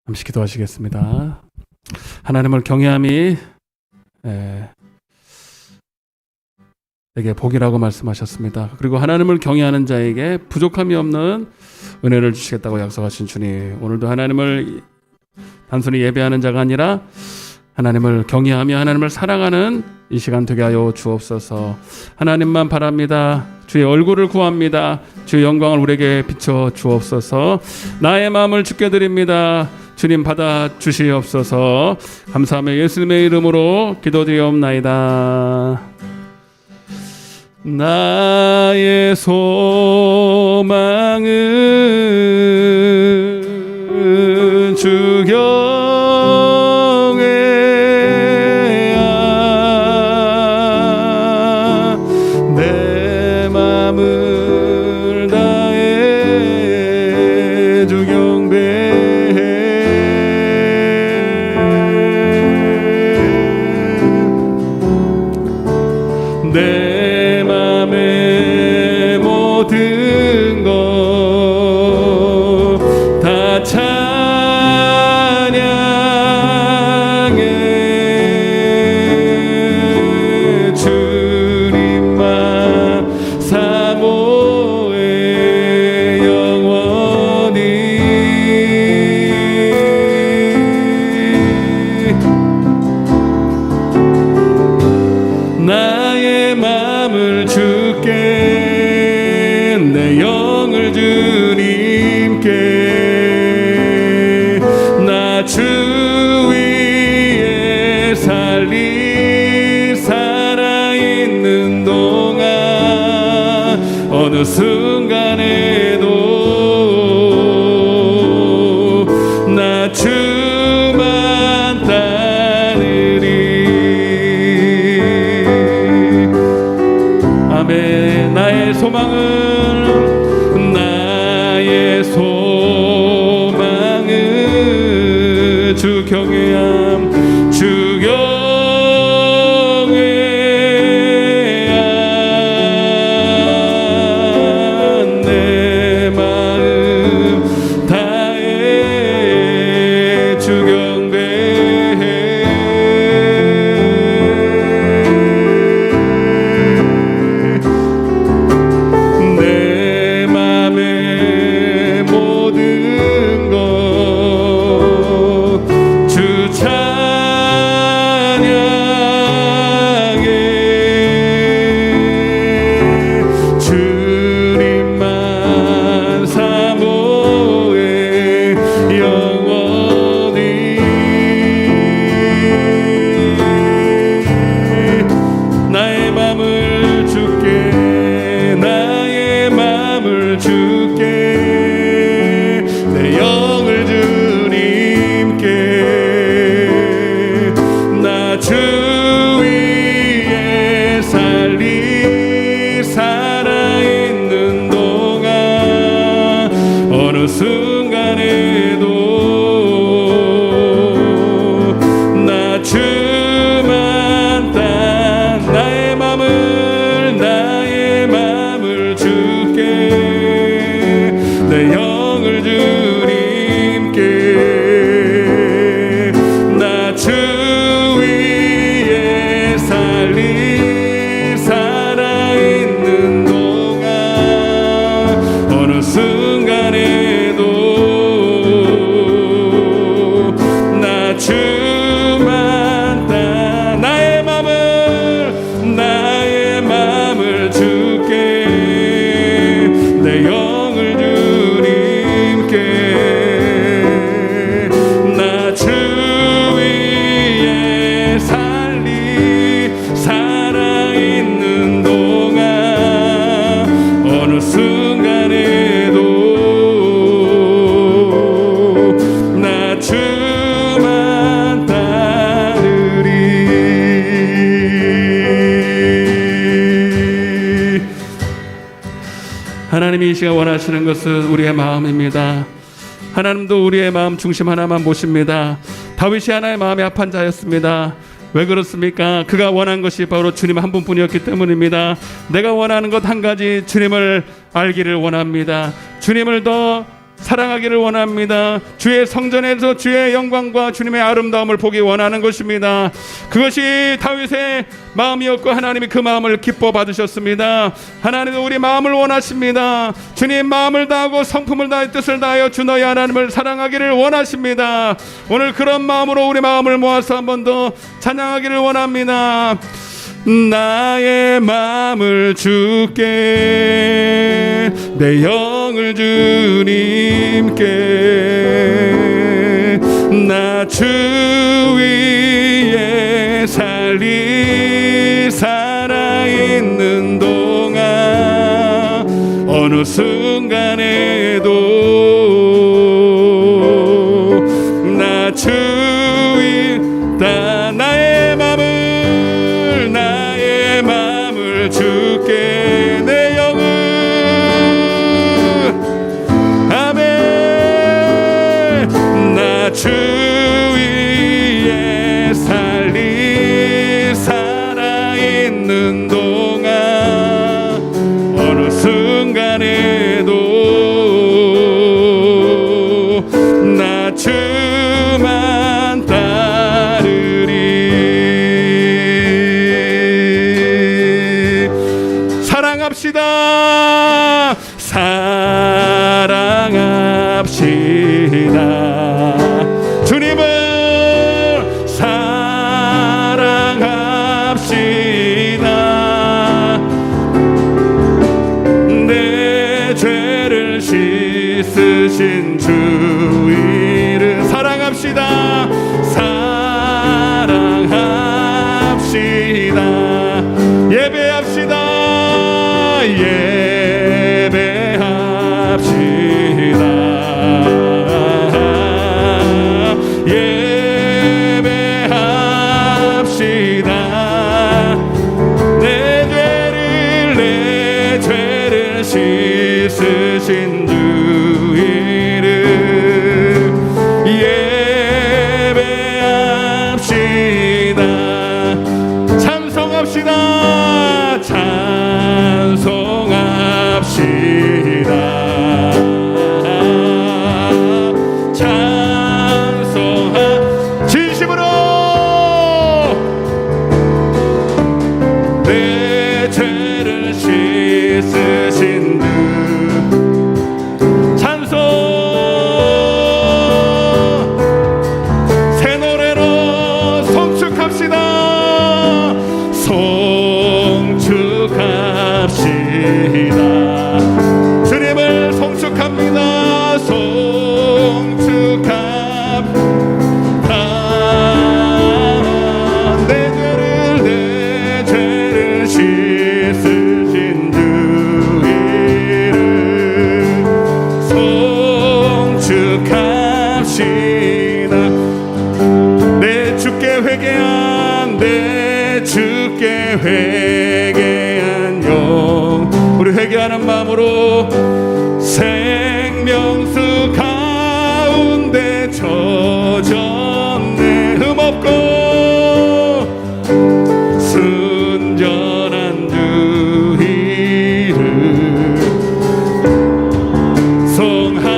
잠시 기도하시겠습니다. 하나님을 경외함이 내게 복이라고 말씀하셨습니다. 그리고 하나님을 경외하는 자에게 부족함이 없는 은혜를 주시겠다고 약속하신 주님, 오늘도 하나님을 단순히 예배하는 자가 아니라 하나님을 경외하며 하나님을 사랑하는 이 시간 되게 하여 주옵소서. 하나님만 바랍니다. 주의 얼굴을 구합니다. 주의 영광을 우리에게 비춰 주옵소서. 나의 마음을 주께 드립니다. 주님 받아 주시옵소서. 감사하며 예수님의 이름으로 기도드리옵나이다. 나의 소망은 주 경외야. 내 맘을 다해 주 경배해. 내 맘의 모든 것 다 찬양해. 주님만 사모해 영원히. 나의 마음을 주께, 내 영을 주님께. 나 주 위에 살리 살아있는 동안 어느 순간에도 나 주만 따르리. 아멘. 나의 소망은 주 경외함. 주 경외함. 내 마음 다해 주 경배해. 내 맘의 모든 것 주 찬양해. 주님만 사모해 영원히. 나의 맘을 주께, 나의 맘을 주께, 내 영을 주님께. 나 주 위에 살리 살아있는 동안 어느 순간에도 나 주만 따. 나의 맘을 주께, 내 영을 주님께. 나 주 위에 살리 살아있는 동안 어느 순간에도 나 주만 따. 나의 맘을 주께, 내 영을 주님께. 나 주 위에 살리 살아있는 동안 어느 순간에도 나 주만 따르리. 하나님이 이 시간 원하시는 것은 우리의 마음입니다. 하나님도 우리의 마음 중심 하나만 보십니다. 다윗이 하나의 마음이 합한 자였습니다. 왜 그렇습니까? 그가 원한 것이 바로 주님 한 분뿐이었기 때문입니다. 내가 원하는 것 한 가지, 주님을 알기를 원합니다. 주님을 더 사랑하기를 원합니다. 주의 성전에서 주의 영광과 주님의 아름다움을 보기 원하는 것입니다. 그것이 다윗의 마음이었고 하나님이 그 마음을 기뻐 받으셨습니다. 하나님도 우리 마음을 원하십니다. 주님 마음을 다하고 성품을 다하여 뜻을 다하여 주 너희 하나님을 사랑하기를 원하십니다. 오늘 그런 마음으로 우리 마음을 모아서 한 번 더 찬양하기를 원합니다. 나의 마음을 주께, 내 영을 주님께, 나 주 위에 살아있는 동안 어느 순간에도 나 주 위에 나의 마음을 주께, 내 영을 아멘. 나 주 위에 살아있는 동안 어느 순간에도 나 주만 따르리. 사랑합시다. 사랑합시다. 주님을 사랑합시다. 내 죄를 씻으신 주 이름 사랑합시다. 사랑합시다. 예배합시다. 예배합시다. 내 죄를 씻으신 주 이름 예배합시다. 찬송합시다. 찬송합시다. 진심으로 내 죄를 씻으신 주 찬송. 새 노래로 송축합시다. 송축합시다. 주님을 송축합니다. 송축합시다. 내 죄를 씻으신 주 이름 송축합시다. 내 주께 회개한 영, 우리 회개하는 마음으로 생명수 가운데 젖었네. 흠없고 순전한 주 이름 송합시다.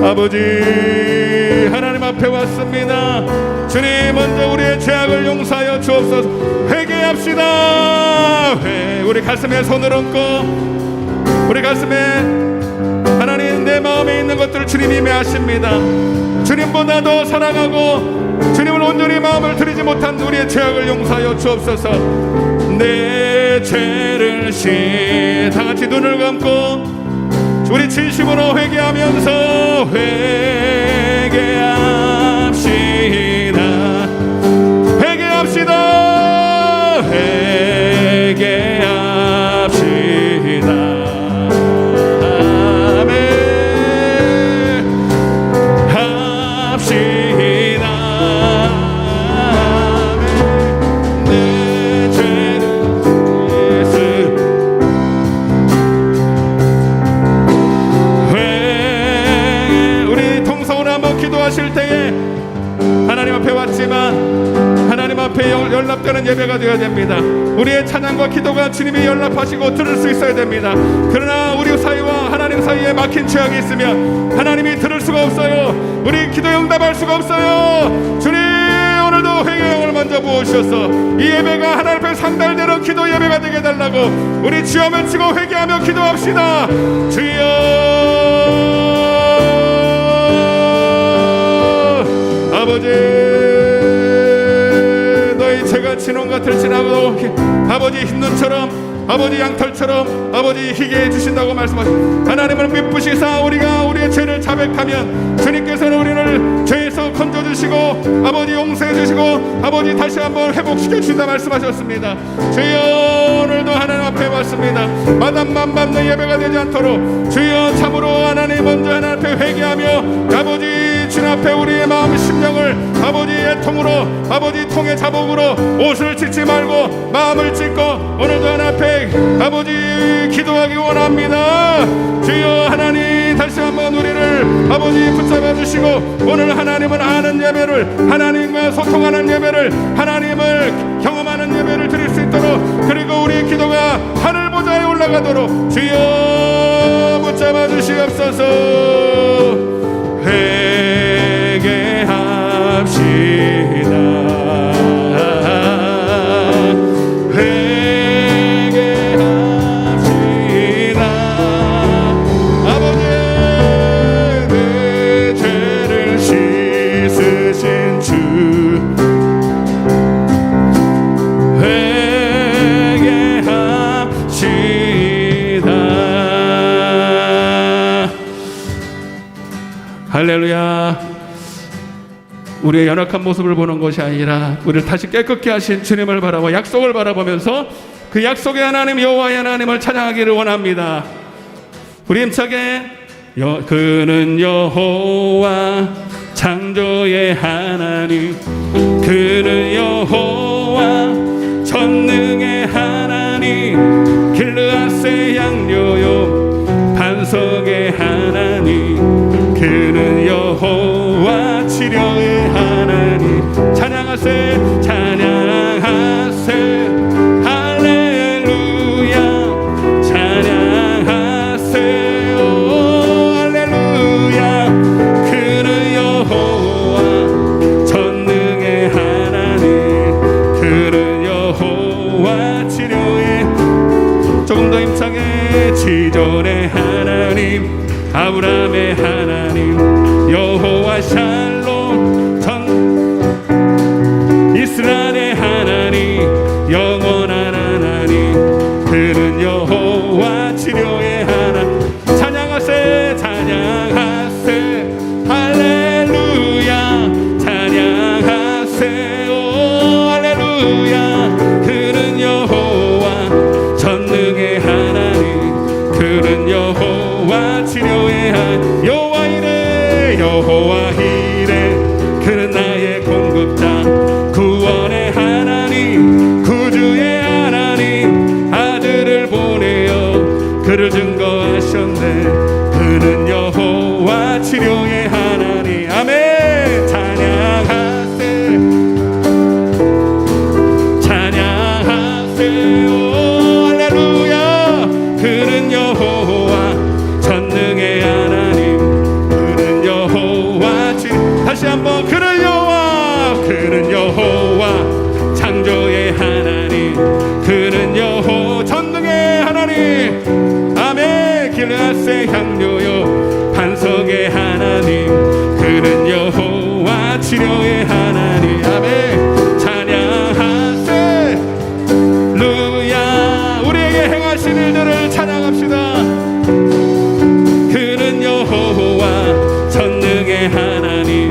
아버지 하나님 앞에 왔습니다. 주님 먼저 우리의 죄악을 용서하여 주옵소서. 회개합시다. 우리 가슴에 손을 얹고 우리 가슴에 하나님 내 마음에 있는 것들을 주님이 아십니다. 주님보다 더 사랑하고 주님을 온전히 마음을 드리지 못한 우리의 죄악을 용서하여 주옵소서. 내 죄를 다 같이 눈을 감고 우리 진심으로 회개하면서 회개합시다. 회개합시다. 회개합시다. 아멘. 합시다. 아멘. 내 죄를 우리 통성으로 한번 기도하실 때에 하나님 앞에 왔지만 하나님 앞에 연락되는 예배가 되어야 됩니다. 우리의 찬양과 기도가 주님이 연락하시고 들을 수 있어야 됩니다. 그러나 우리 사이와 하나님 사이에 막힌 죄악이 있으면 하나님이 들을 수가 없어요. 우리 기도 응답할 수가 없어요. 주님, 오늘도 회개의 영을 먼저 부으셔서 이 예배가 하나님 앞에 상달되는 기도 예배가 되게 해달라고 우리 주여 외치고 회개하며 기도합시다. 주여 아버지, 너희 죄가 진홍 같을지라도 아버지 흰눈처럼 아버지 양털처럼 아버지 희게 해주신다고 말씀하시고 하나님을 미쁘시사 우리가 우리의 죄를 자백하면 주님께서는 우리를 죄에서 건져주시고 아버지 용서해주시고 아버지 다시 한번 회복시켜주신다 말씀하셨습니다. 주여, 오늘도 하나님 앞에 왔습니다. 마담만 밟는 예배가 되지 않도록 주여 참으로 하나님 먼저 하나님 앞에 회개하며 아버지 주님 앞에 우리의 마음 심령을 아버지 애통으로 아버지 통의 자복으로 옷을 찢지 말고 마음을 찢고 오늘도 하나님 앞에 아버지 기도하기 원합니다. 주여 하나님 다시 한번 우리를 아버지 붙잡아 주시고 오늘 하나님을 아는 예배를 하나님과 소통하는 예배를 하나님을 경험하는 예배를 드릴 수 있도록 그리고 우리의 기도가 하늘 보좌에 올라가도록 주여 붙잡아 주시옵소서. 회개합시다. 할렐루야. 우리의 연약한 모습을 보는 것이 아니라 우리를 다시 깨끗게 하신 주님을 바라보 약속을 바라보면서 그 약속의 하나님 여호와의 하나님을 찬양하기를 원합니다. 우리 힘차게 그는 여호와 창조의 하나님, 그는 여호와 전능의 하나님, 길르앗의 양료요 반석의 하나님, 그는 여호와 치료의 하나님. 찬양하세 찬양하세 할렐루야. 찬양하세요 할렐루야. 그는 여호와 전능의 하나님, 그는 여호와 치료의. 조금 더 힘차게 지존의 하나님, 아브라함의 하나님, 여호와 샬롬 전 이스라엘의 하나님, 영원한 하나님, 그는 여호와 치료의 하나님. 찬양하세 찬양하세 할렐루야. 찬양하세요 할렐루야. 그는 여호와 전능의 하나님, 그는 여호와 치료의 하나님. 여호와 이래 여호와 이래 그는 나의 공급자, 구원의 하나님, 구주의 하나님, 아들을 보내어 그를 증거하셨네. 그는 여호와 치료의 하나님. 아멘. 찬양하세 찬양하세요 할렐루야. 그는 여호와 전능의 하나님, 그는 여호와 다시 한번 그는 여호와 창조의 하나님, 그는 여호와 전능의 하나님. 아멘. 길르앗의 향료요 반석의 하나님, 그는 여호와 치료의 하나님. 하신 일들을 찬양합시다. 그는 여호와 전능의 하나님,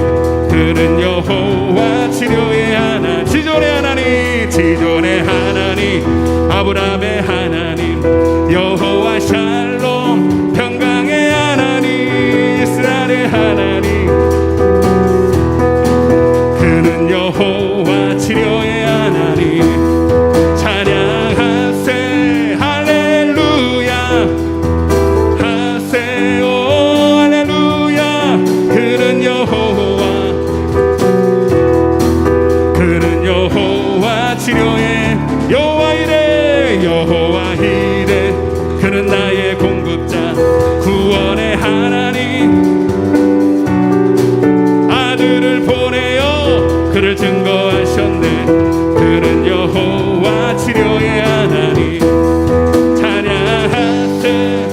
그는 여호와 치료의 하나님, 지존의 하나님, 지존의 하나님, 아브라함의 하나님, 여호와 샬롬, 평강의 하나님, 이스라엘의 하나님. 그는 여호와 치료의 하나님. 찬양하세 할렐루야, 하세요 할렐루야. 그는 여호와, 그는 여호와 치료의 여호와 이레, 여호와 이레. 그는 나의 공급자, 구원의 하나님. 아들을 보내어 그를 증거하셨네. 그는 여호와 치료의 하나님. 찬양하세.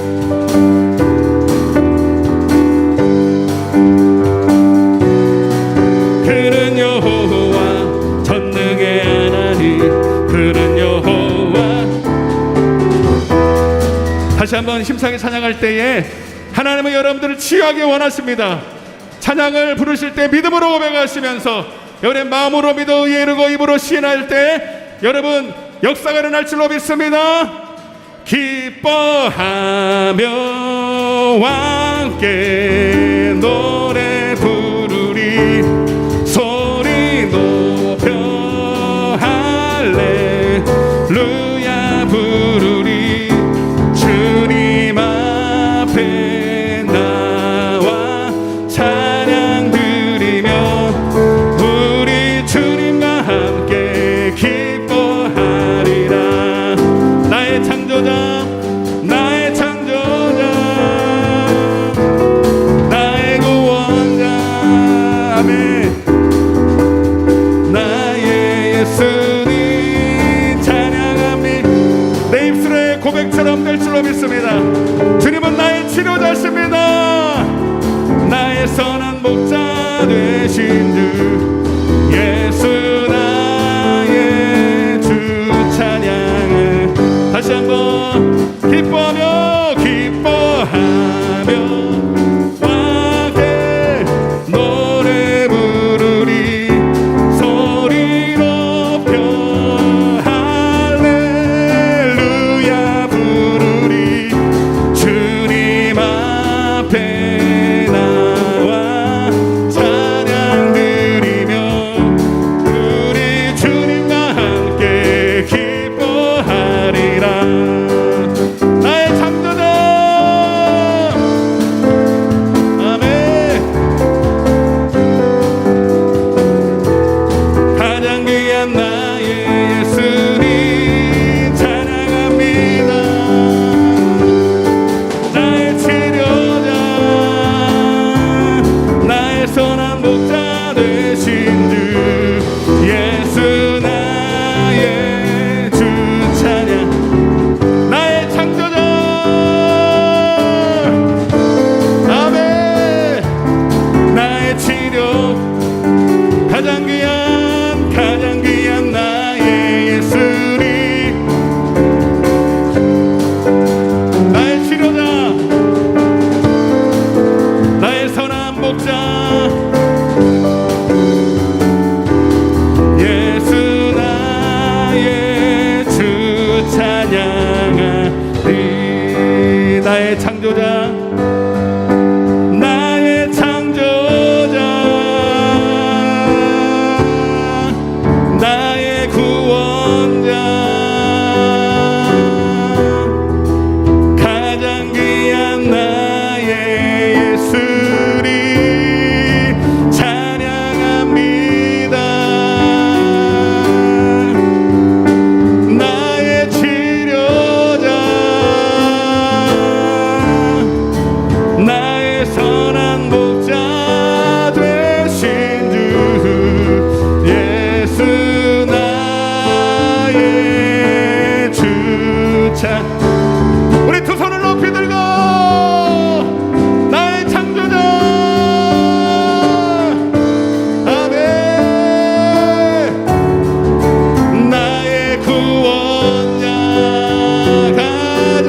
그는 여호와 전능의 하나님, 그는 여호와. 다시 한번 힘차게 찬양할 때에 하나님은 여러분들을 치유하기 원하십니다. 찬양을 부르실 때 믿음으로 고백하시면서 여러분의 마음으로 믿어 의에 이르고 입으로 시인할 때 여러분 역사가 일어날 줄로 믿습니다. 기뻐하며 함께 노래 부르리, 소리 높여 할렐루야 부르리. 주님 앞에 나와 찬양 드리며 우리 주님과 함께 기뻐하리라. 나의 창조자, 나의 창조자, 나의 구원자, 아멘. 나의 예수님 찬양합니다. 내 입술의 고백처럼 될 줄로 믿습니다. 주님은 나의 치료자십니다. 나의 선한 목자 되신 주 예수 나의 주 찬양을 다시 한번 기뻐하며 기뻐하며 함께 노래 부르리, 소리 높여 할렐루야 부르리. 주님 앞에 나와 찬양 드리며 우리 주님과 함께 기뻐하리라. 나의 창조자, 아멘. 가장 귀한 나의 예수님 찬양합니다. 나의 치료자, 나의 선한 목자 되신 주 예수 나의 주 찬양. 나의 창조자, 아멘. 나의 치료, 가장 귀한 나의 예수님. 나의 치료자, 나의 선한 목자 예수 나의 주 찬양하리. 나의 창조자, 나의 창조자, 나의 구원자, 가장 귀한 나의 예수님 찬양합니다. 나의 치료자, 나의 선한 목자 되신 주 예수 나의 주 찬. 우리 두 손을 높이 들고 나의 창조자, 아멘. 나의 구원자, 가장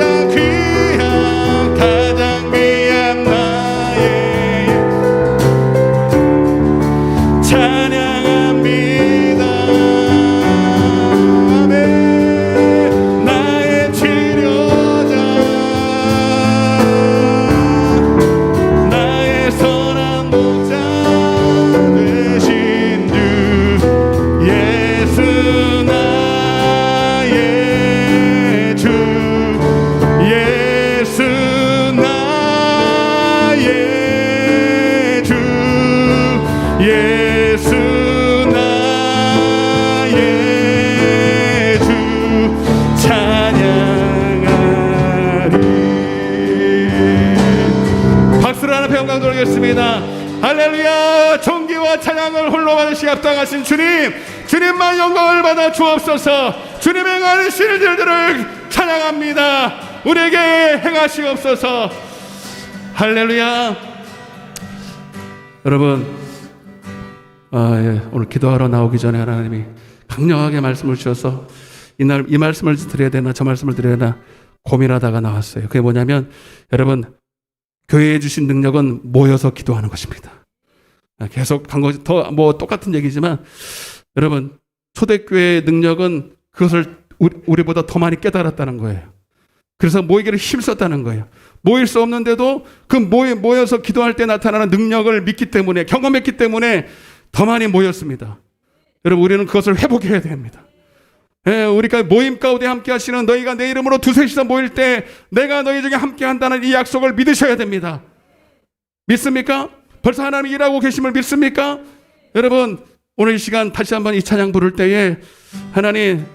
합당하신 주님, 주님만 영광을 받아 주옵소서. 주님의 행하신 일들을 찬양합니다. 우리에게 행하시옵소서. 할렐루야. 여러분, 오늘 기도하러 나오기 전에 하나님이 강력하게 말씀을 주셔서 이 말씀을 드려야 되나 저 말씀을 드려야 되나 고민하다가 나왔어요. 그게 뭐냐면, 여러분, 교회에 주신 능력은 모여서 기도하는 것입니다. 계속 반복 똑같은 얘기지만, 여러분, 초대교회의 능력은 그것을 우리보다 더 많이 깨달았다는 거예요. 그래서 모이기를 힘썼다는 거예요. 모일 수 없는데도 그 모여서 기도할 때 나타나는 능력을 믿기 때문에, 경험했기 때문에 더 많이 모였습니다. 여러분, 우리는 그것을 회복해야 됩니다. 우리가 모임 가운데 함께 하시는, 너희가 내 이름으로 두셋이서 모일 때 내가 너희 중에 함께 한다는 이 약속을 믿으셔야 됩니다. 믿습니까? 벌써 하나님이 일하고 계심을 믿습니까? 여러분, 오늘 이 시간 다시 한번 이 찬양 부를 때에, 하나님,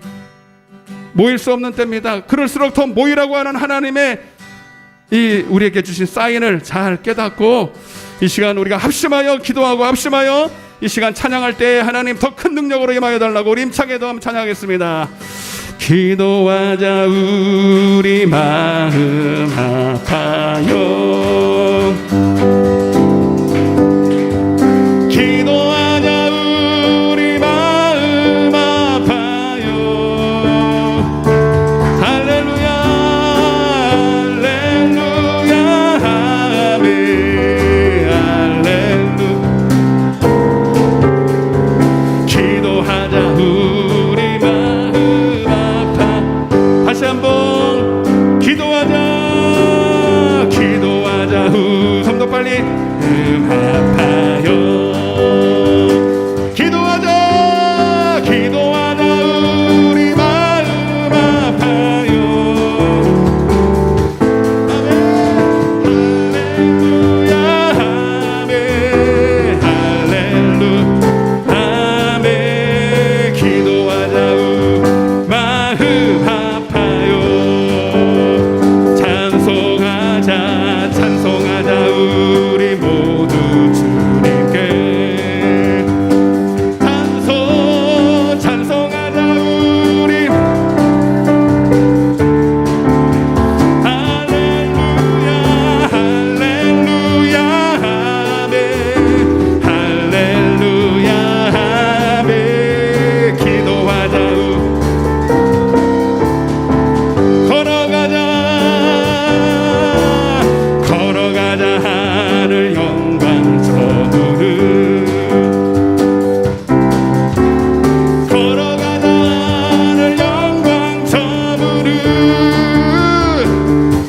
모일 수 없는 때입니다. 그럴수록 더 모이라고 하는 하나님의 이 우리에게 주신 사인을 잘 깨닫고, 이 시간 우리가 합심하여 기도하고 합심하여 이 시간 찬양할 때 하나님 더 큰 능력으로 임하여 달라고 우리 힘차게도 한번 찬양하겠습니다. 기도하자 우리 마음 아파요. 기도하자 우리 마음 아파요. 할렐루야 할렐루야 아멘 할렐루야. 기도하자 우리 마음 아파. 다시 한번 기도하자 기도하자 좀 더 빨리 아파요. 기도하자 기도하자 우리 마음 아파요. 아멘 할렐루야 아멘. 기도하자 우리 마음 아파요. 찬송하자 찬송하자 우리 모두 주님께. 찬송하자 우리 할렐루야 할렐루야 아멘 할렐루야 아멘. 기도하자 걸어가자 하늘 영광 저무는. 걸어가자 하늘 영광 저무는.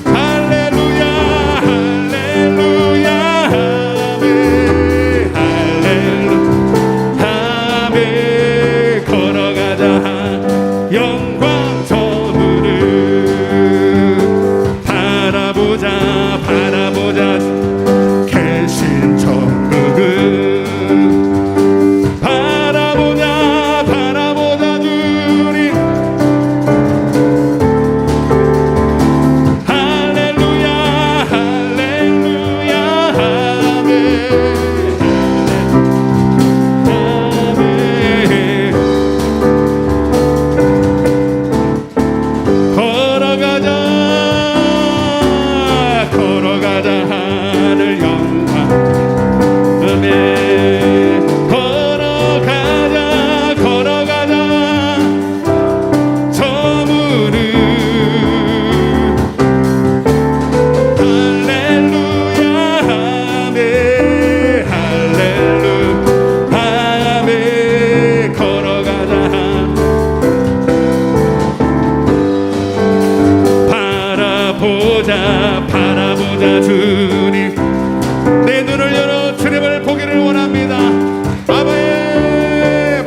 할렐루야 할렐루야 아멘 할렐루야 아멘. 걸어가자 영광 저무는. 바라보자 계신 천국을. 바라보자 주님. 할렐루야 할렐루야 아멘 아멘. 걸어가자 하늘 영광 아멘. 걸어가자 저무는. 할렐루야 아멘 할렐루야 아멘. 걸어가자 바라보자 주님. 내 눈을 열어 주님을 보기를 원합니다. 아버지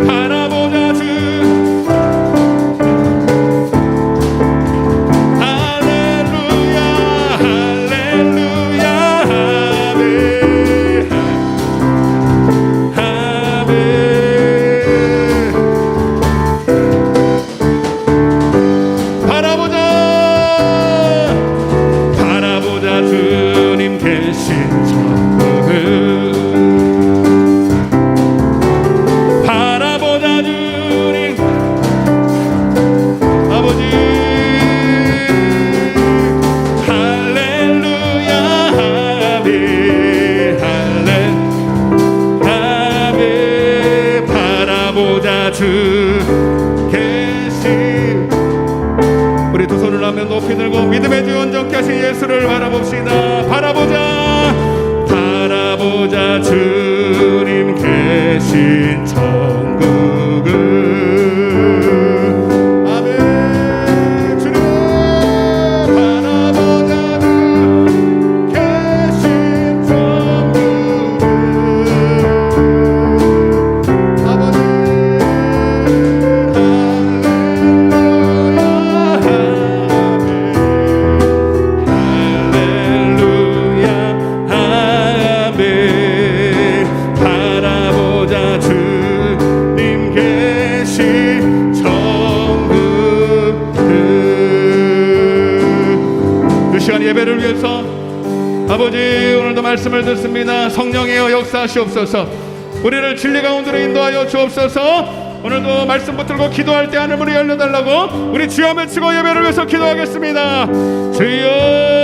바라보자 주. 할렐루야 할렐루야 아멘 아멘. 바라보자 예배를 위해서 아버지 오늘도 말씀을 듣습니다. 성령이여 역사하시옵소서. 우리를 진리 가운데로 인도하여 주옵소서. 오늘도 말씀 붙들고 기도할 때 하늘문이 열려달라고 우리 주여 외치고 예배를 위해서 기도하겠습니다. 주여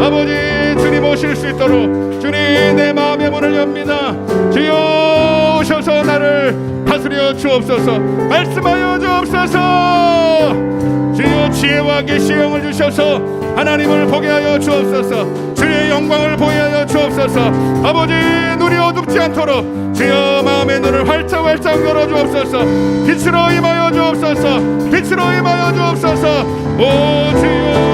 아버지 주님 오실 수 있도록 주님 내 마음의 문을 엽니다. 주여 오셔서 나를 다스려 주옵소서. 말씀하여 주옵소서. 주여 지혜와 계시의 영을 주셔서 하나님을 보게 하여 주옵소서. 주의 영광을 보게 하여 주옵소서. 아버지 눈이 어둡지 않도록 주여 마음의 눈을 활짝 열어 주옵소서. 빛으로 임하여 주옵소서. 빛으로 임하여 주옵소서. 오 주여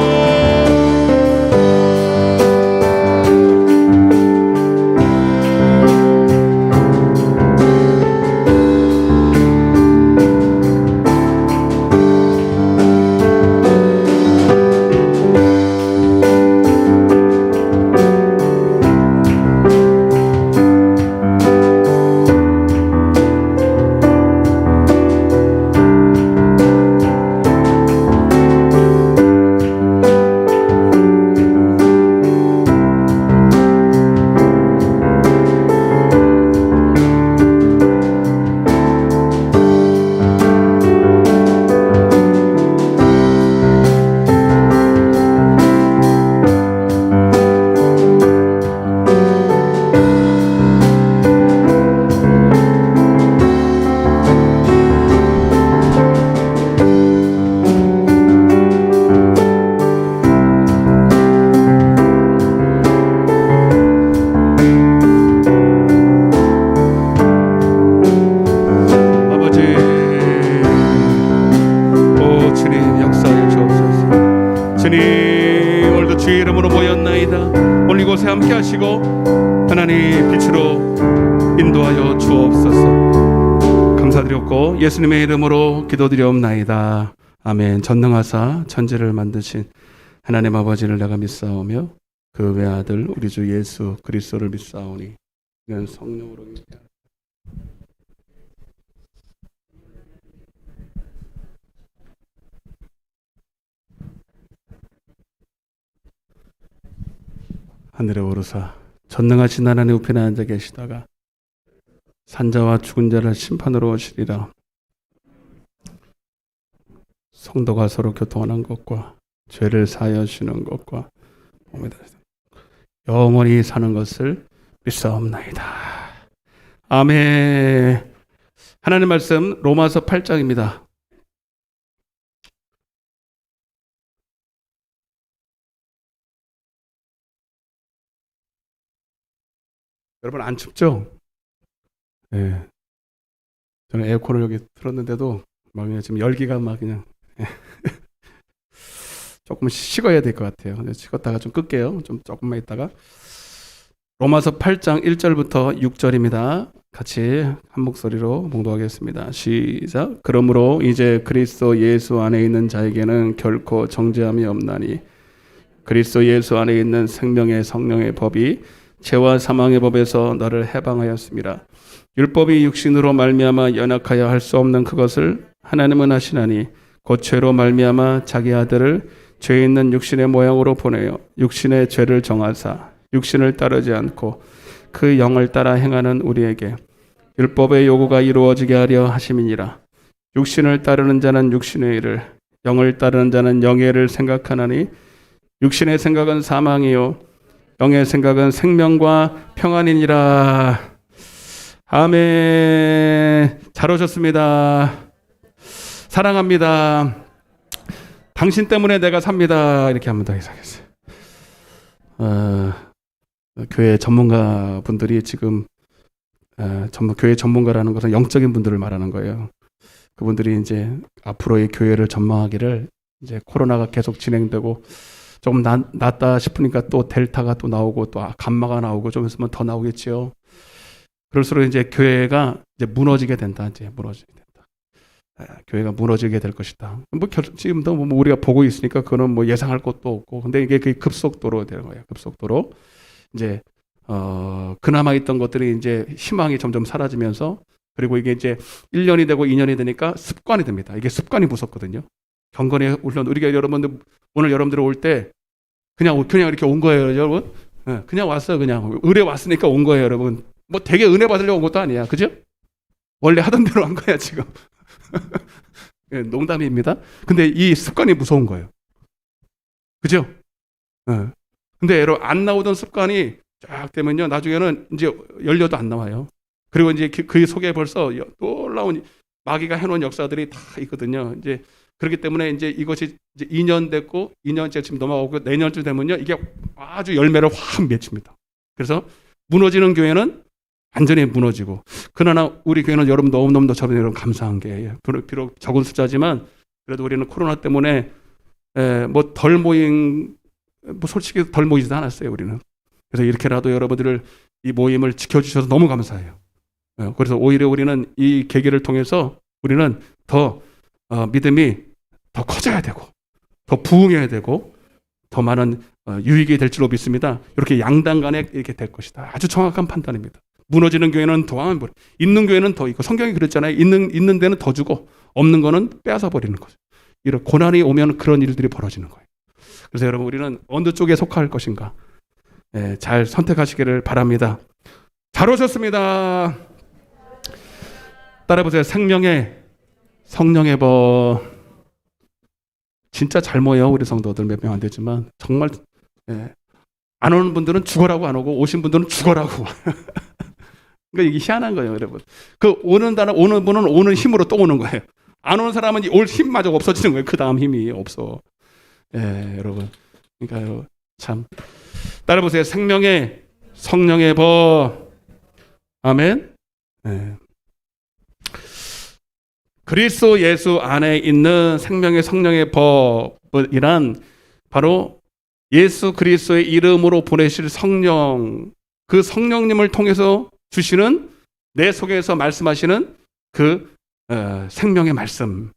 함께 하시고 하나님 빛으로 인도하여 주옵소서. 감사드렸고 예수님의 이름으로 기도드리옵나이다. 아멘. 전능하사 천지를 만드신 하나님 아버지를 내가 믿사오며 그 외아들 우리 주 예수 그리스도를 믿사오니 이는 성령으로 믿다. 하늘에 오르사 전능하신 하나님 우편에 앉아 계시다가 산자와 죽은 자를 심판으로 오시리라. 성도가 서로 교통하는 것과 죄를 사하여 주시는 것과 영원히 사는 것을 믿사옵나이다. 아멘. 하나님 말씀 로마서 8장입니다. 여러분 안 춥죠? 네. 저는 에어컨을 여기 틀었는데도 막 그냥 지금 열기가 막 그냥 조금 식어야 될 것 같아요. 식었다가 좀 끌게요. 좀 조금만 있다가 로마서 8장 1절부터 6절입니다. 같이 한 목소리로 봉독하겠습니다. 시작. 그러므로 이제 그리스도 예수 안에 있는 자에게는 결코 정죄함이 없나니 그리스도 예수 안에 있는 생명의 성령의 법이 죄와 사망의 법에서 너를 해방하였습니다. 율법이 육신으로 말미암아 연약하여 할 수 없는 그것을 하나님은 하시나니 곧 죄로 말미암아 자기 아들을 죄 있는 육신의 모양으로 보내어 육신의 죄를 정하사 육신을 따르지 않고 그 영을 따라 행하는 우리에게 율법의 요구가 이루어지게 하려 하심이니라. 육신을 따르는 자는 육신의 일을 영을 따르는 자는 영의 일을 생각하나니 육신의 생각은 사망이요 영의 생각은 생명과 평안이니라. 아멘. 잘 오셨습니다. 사랑합니다. 당신 때문에 내가 삽니다. 이렇게 한번 더 해석했어요. 교회 전문가 분들이 지금 교회 전문가라는 것은 영적인 분들을 말하는 거예요. 그분들이 이제 앞으로의 교회를 전망하기를 이제 코로나가 계속 진행되고 조금 낫다 싶으니까 또 델타가 또 나오고 또 감마가 나오고 좀 있으면 더 나오겠지요. 그럴수록 이제 교회가 이제 무너지게 된다. 이제 무너지게 된다. 교회가 무너지게 될 것이다. 지금도 우리가 보고 있으니까 그거는 예상할 것도 없고, 근데 이게 그 급속도로 되는 거예요. 급속도로 이제 그나마 있던 것들이 이제 희망이 점점 사라지면서, 그리고 이게 이제 1년이 되고 2년이 되니까 습관이 됩니다. 이게 습관이 무섭거든요. 경건에 물론 우리가 여러분들 오늘 여러분들 올 때 그냥 이렇게 온 거예요, 여러분. 그냥 왔어요. 그냥 의뢰 왔으니까 온 거예요, 여러분. 되게 은혜 받으려고 온 것도 아니야, 그죠? 원래 하던 대로 한 거야 지금. 농담입니다. 근데 이 습관이 무서운 거예요, 그죠? 근데 여러분 안 나오던 습관이 쫙 되면요, 나중에는 이제 열려도 안 나와요. 그리고 이제 그 속에 벌써 놀라운 마귀가 해놓은 역사들이 다 있거든요. 이제 그렇기 때문에 이제 이것이 이제 2년 됐고 2년째 지금 넘어가고 내년쯤 되면요, 이게 아주 열매를 확 맺힙니다. 그래서 무너지는 교회는 완전히 무너지고, 그러나 우리 교회는 여러분 너무너무 저는 여러분 감사한 게, 비록 적은 숫자지만 그래도 우리는 코로나 때문에 덜 모인, 솔직히 덜 모이지도 않았어요, 우리는. 그래서 이렇게라도 여러분들을 이 모임을 지켜주셔서 너무 감사해요. 그래서 오히려 우리는 이 계기를 통해서 우리는 더 믿음이 더 커져야 되고, 더 부흥해야 되고, 더 많은 유익이 될 줄로 믿습니다. 이렇게 양당 간에 이렇게 될 것이다. 아주 정확한 판단입니다. 무너지는 교회는 더하면 있는 교회는 더 있고, 성경이 그랬잖아요. 있는 데는 더 주고 없는 거는 빼앗아 버리는 거죠. 이런 고난이 오면 그런 일들이 벌어지는 거예요. 그래서 여러분 우리는 어느 쪽에 속할 것인가 잘 선택하시기를 바랍니다. 잘 오셨습니다. 따라해보세요. 생명의 성령의 법. 진짜 잘 모여 우리 성도들 몇 명 안 되지만 정말 안 오는 분들은 죽어라고 안 오고, 오신 분들은 죽어라고. 그러니까 이게 희한한 거예요, 여러분. 오는 분은 오는 힘으로 또 오는 거예요. 안 오는 사람은 올 힘마저 없어지는 거예요. 그 다음 힘이 없어. 여러분. 그러니까 참 따라해보세요. 생명의 성령의 법. 아멘. 그리스도 예수 안에 있는 생명의 성령의 법이란 바로 예수 그리스도의 이름으로 보내실 성령, 그 성령님을 통해서 주시는, 내 속에서 말씀하시는 그 생명의 말씀.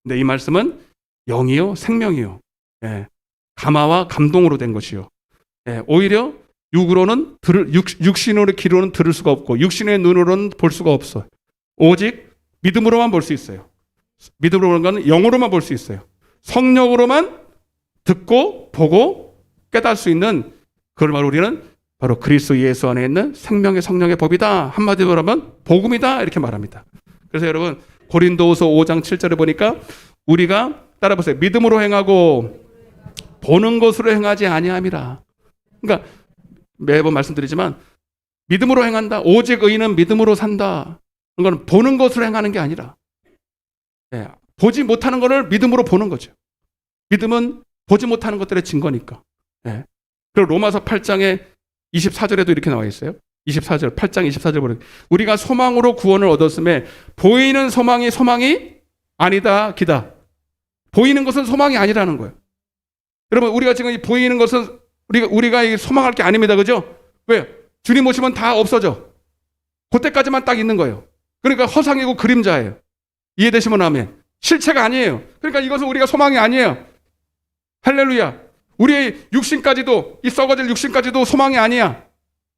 근데 이 말씀은 영이요 생명이요, 감화와 감동으로 된 것이요. 오히려 육신으로 귀로는 들을 수가 없고, 육신의 눈으로는 볼 수가 없어. 오직 믿음으로만 볼 수 있어요. 믿음으로 보는 건 영으로만 볼 수 있어요. 성령으로만 듣고 보고 깨달을 수 있는, 그걸 바로 우리는 바로 그리스도 예수 안에 있는 생명의 성령의 법이다. 한마디로 말하면 복음이다, 이렇게 말합니다. 그래서 여러분 고린도후서 5장 7절에 보니까 우리가 따라보세요. 믿음으로 행하고 보는 것으로 행하지 아니함이라. 그러니까 매번 말씀드리지만 믿음으로 행한다. 오직 의인은 믿음으로 산다. 그건 보는 것으로 행하는 게 아니라, 보지 못하는 것을 믿음으로 보는 거죠. 믿음은 보지 못하는 것들의 증거니까. 그리고 로마서 8장에 24절에도 이렇게 나와 있어요. 24절, 8장 24절 보면 우리가 소망으로 구원을 얻었음에 보이는 소망이 아니다 기다. 보이는 것은 소망이 아니라는 거예요. 여러분 우리가 지금 보이는 것은 우리가 소망할 게 아닙니다. 그죠? 왜? 주님 오시면 다 없어져. 그때까지만 딱 있는 거예요. 그러니까 허상이고 그림자예요. 이해되시면 아멘. 실체가 아니에요. 그러니까 이것은 우리가 소망이 아니에요. 할렐루야. 우리의 육신까지도, 이 썩어질 육신까지도 소망이 아니야.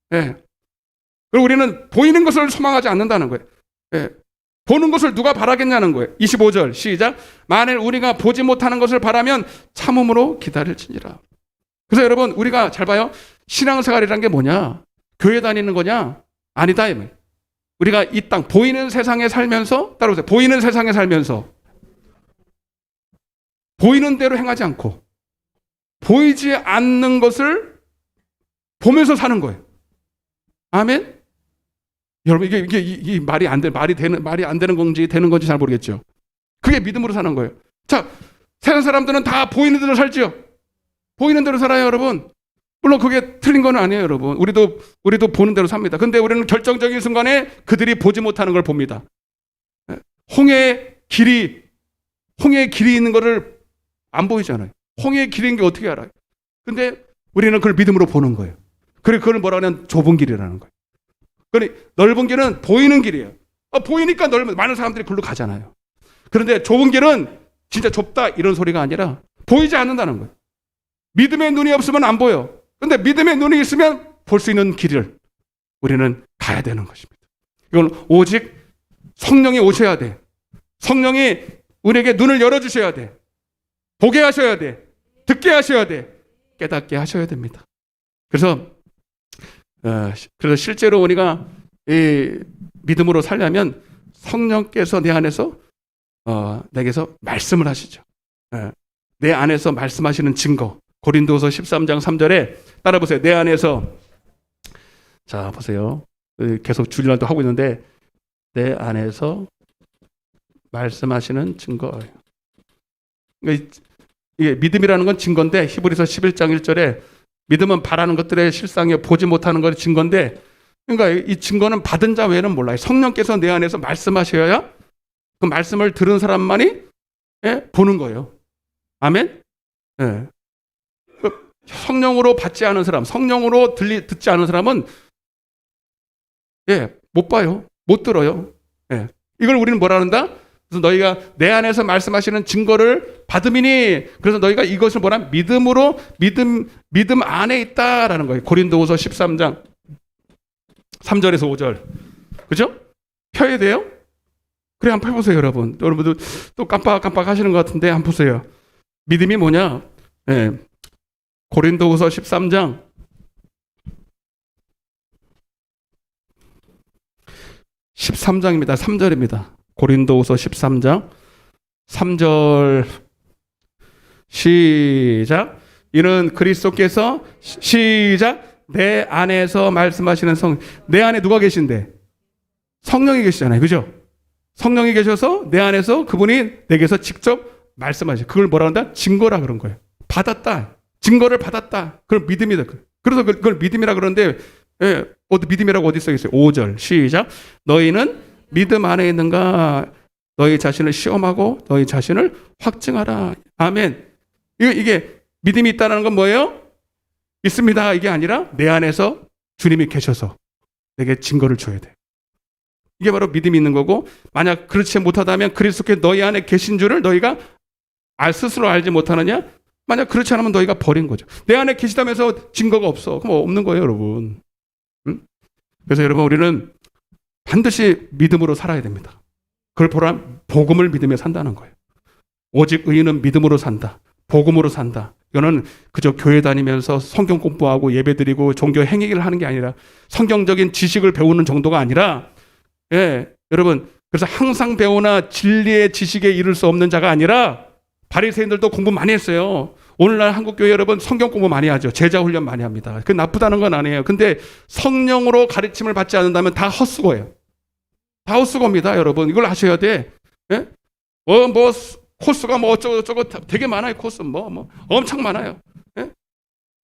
그리고 우리는 보이는 것을 소망하지 않는다는 거예요. 보는 것을 누가 바라겠냐는 거예요. 25절 시작. 만일 우리가 보지 못하는 것을 바라면 참음으로 기다릴지니라. 그래서 여러분 우리가 잘 봐요. 신앙생활이란 게 뭐냐? 교회 다니는 거냐? 아니다. 우리가 이 땅 보이는 세상에 살면서, 따라오세요. 보이는 세상에 살면서 보이는 대로 행하지 않고 보이지 않는 것을 보면서 사는 거예요. 아멘. 여러분 이게 말이 안 되는 건지 되는 건지 잘 모르겠죠. 그게 믿음으로 사는 거예요. 자, 세상 사람들은 다 보이는 대로 살지요. 보이는 대로 살아요, 여러분. 물론 그게 틀린 건 아니에요, 여러분. 우리도 보는 대로 삽니다. 근데 우리는 결정적인 순간에 그들이 보지 못하는 걸 봅니다. 홍해의 길이 있는 거를 안 보이잖아요. 홍해의 길인 게 어떻게 알아요? 근데 우리는 그걸 믿음으로 보는 거예요. 그리고 그걸 뭐라 하냐면 좁은 길이라는 거예요. 그러니 넓은 길은 보이는 길이에요. 보이니까 많은 사람들이 글로 가잖아요. 그런데 좁은 길은 진짜 좁다 이런 소리가 아니라 보이지 않는다는 거예요. 믿음의 눈이 없으면 안 보여. 근데 믿음의 눈이 있으면 볼 수 있는 길을 우리는 가야 되는 것입니다. 이건 오직 성령이 오셔야 돼. 성령이 우리에게 눈을 열어주셔야 돼. 보게 하셔야 돼. 듣게 하셔야 돼. 깨닫게 하셔야 됩니다. 그래서 실제로 우리가 이 믿음으로 살려면 성령께서 내 안에서 내게서 말씀을 하시죠. 내 안에서 말씀하시는 증거. 고린도서 13장 3절에 따라 보세요. 내 안에서, 자 보세요. 계속 줄이라도 하고 있는데 내 안에서 말씀하시는 증거. 이게 믿음이라는 건 증거인데 히브리서 11장 1절에 믿음은 바라는 것들의 실상에 보지 못하는 것의 증거인데, 그러니까 이 증거는 받은 자 외에는 몰라요. 성령께서 내 안에서 말씀하셔야 그 말씀을 들은 사람만이 보는 거예요. 아멘? 예. 성령으로 받지 않은 사람, 성령으로 듣지 않은 사람은 못 봐요. 못 들어요. 이걸 우리는 뭐라 한다? 그래서 너희가 내 안에서 말씀하시는 증거를 받음이니, 그래서 너희가 이것을 뭐라 믿음으로 믿음 안에 있다라는 거예요. 고린도후서 13장 3절에서 5절. 그죠? 펴야 돼요? 그래, 한번 펴보세요, 여러분. 여러분들 또 깜빡깜빡 하시는 것 같은데 한번 보세요. 믿음이 뭐냐? 고린도후서 13장 13장입니다. 3절입니다. 고린도후서 13장 3절 시작. 이는 그리스도께서 시작 내 안에서 말씀하시는 내 안에 누가 계신데? 성령이 계시잖아요. 그죠? 성령이 계셔서 내 안에서 그분이 내게서 직접 말씀하시죠. 그걸 뭐라 한다? 증거라 그런 거예요. 받았다. 증거를 받았다. 그걸 믿음이다. 그래서 그걸 믿음이라 그러는데, 믿음이라고 어디 써 있어요? 5절 시작. 너희는 믿음 안에 있는가? 너희 자신을 시험하고 너희 자신을 확증하라. 아멘. 이게 믿음이 있다는 건 뭐예요? 있습니다. 이게 아니라 내 안에서 주님이 계셔서 내게 증거를 줘야 돼. 이게 바로 믿음이 있는 거고, 만약 그렇지 못하다면 그리스도께 너희 안에 계신 줄을 너희가 스스로 알지 못하느냐? 만약 그렇지 않으면 너희가 버린 거죠. 내 안에 계시다면서 증거가 없어. 그럼 없는 거예요, 여러분. 응? 그래서 여러분, 우리는 반드시 믿음으로 살아야 됩니다. 그걸 보란 복음을 믿으며 산다는 거예요. 오직 의인은 믿음으로 산다. 복음으로 산다. 이거는 그저 교회 다니면서 성경 공부하고 예배드리고 종교 행위를 하는 게 아니라, 성경적인 지식을 배우는 정도가 아니라, 여러분, 그래서 항상 배우나 진리의 지식에 이를 수 없는 자가 아니라, 바리새인들도 공부 많이 했어요. 오늘날 한국교회 여러분 성경 공부 많이 하죠. 제자 훈련 많이 합니다. 그 나쁘다는 건 아니에요. 근데 성령으로 가르침을 받지 않는다면 다 헛수고예요. 다 헛수고입니다, 여러분. 이걸 아셔야 돼. 코스가 어쩌고 되게 많아요. 코스 엄청 많아요.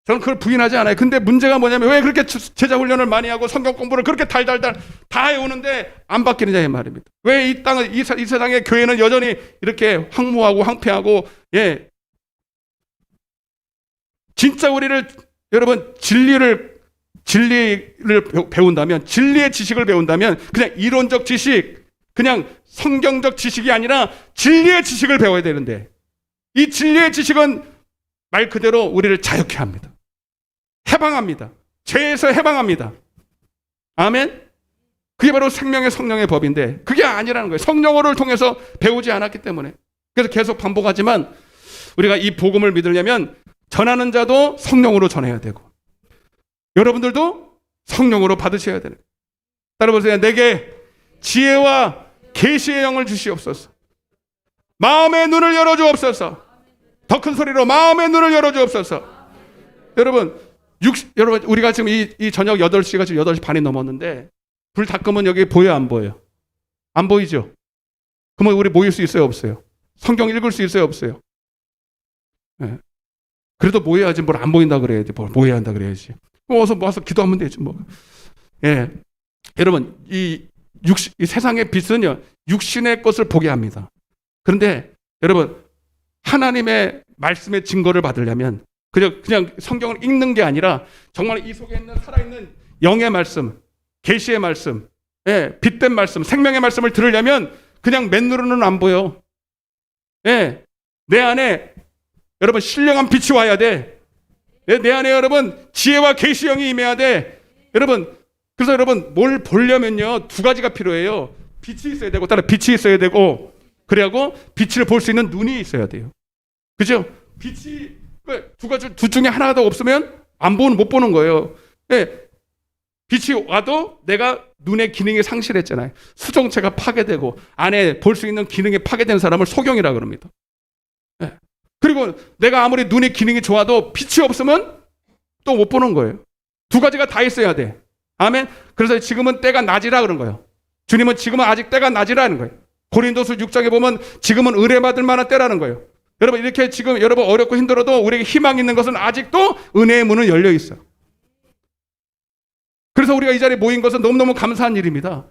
저는 그걸 부인하지 않아요. 근데 문제가 뭐냐면, 왜 그렇게 제자 훈련을 많이 하고 성경 공부를 그렇게 달달달 다 해오는데 안 바뀌느냐 이 말입니다. 왜 이 땅은, 이 세상의 교회는 여전히 이렇게 황무하고 황폐하고, 진짜 우리를, 여러분, 진리를 배운다면, 진리의 지식을 배운다면, 그냥 이론적 지식, 그냥 성경적 지식이 아니라 진리의 지식을 배워야 되는데, 이 진리의 지식은 말 그대로 우리를 자유케 합니다. 해방합니다. 죄에서 해방합니다. 아멘? 그게 바로 생명의 성령의 법인데, 그게 아니라는 거예요. 성령어를 통해서 배우지 않았기 때문에. 그래서 계속 반복하지만, 우리가 이 복음을 믿으려면 전하는 자도 성령으로 전해야 되고, 여러분들도 성령으로 받으셔야 되는 거예요. 따라보세요. 내게 지혜와 계시의 영을 주시옵소서. 마음의 눈을 열어주옵소서. 더 큰 소리로 마음의 눈을 열어주옵소서. 여러분, 우리가 지금 이 저녁 8시가 지금 8시 반이 넘었는데, 불 다 끄면 여기 보여, 안 보여요? 안 보이죠? 그러면 우리 모일 수 있어요, 없어요? 성경 읽을 수 있어요, 없어요? 그래도 모여야지. 뭘 안 보인다 그래야지. 뭘 모여야 한다 그래야지. 와서 모아서 기도하면 되지 뭐. 여러분, 이 세상의 빛은요, 육신의 것을 보게 합니다. 그런데 여러분, 하나님의 말씀의 증거를 받으려면 그냥 성경을 읽는 게 아니라 정말 이 속에 있는 살아있는 영의 말씀, 계시의 말씀, 빛된 말씀, 생명의 말씀을 들으려면 그냥 맨눈으로는 안 보여. 예, 내 안에 여러분 신령한 빛이 와야 돼. 내 안에 여러분 지혜와 계시형이 임해야 돼. 여러분, 그래서 여러분 뭘 보려면요 두 가지가 필요해요. 빛이 있어야 되고, 따라 빛이 있어야 되고, 그래하고 빛을 볼 수 있는 눈이 있어야 돼요. 그죠? 빛이 두 가지, 둘 중에 하나도 없으면 못 보는 거예요. 예, 빛이 와도 내가 눈의 기능이 상실했잖아요. 수정체가 파괴되고 안에 볼 수 있는 기능이 파괴된 사람을 소경이라 그럽니다. 예. 그리고 내가 아무리 눈의 기능이 좋아도 빛이 없으면 또 못 보는 거예요. 두 가지가 다 있어야 돼. 아멘. 그래서 지금은 때가 낮이라 그런 거예요. 주님은 지금은 아직 때가 낮이라는 거예요. 고린도서 6장에 보면 지금은 의뢰받을 만한 때라는 거예요. 여러분, 이렇게 지금 여러분 어렵고 힘들어도 우리에게 희망 있는 것은 아직도 은혜의 문은 열려 있어요. 그래서 우리가 이 자리에 모인 것은 너무너무 감사한 일입니다.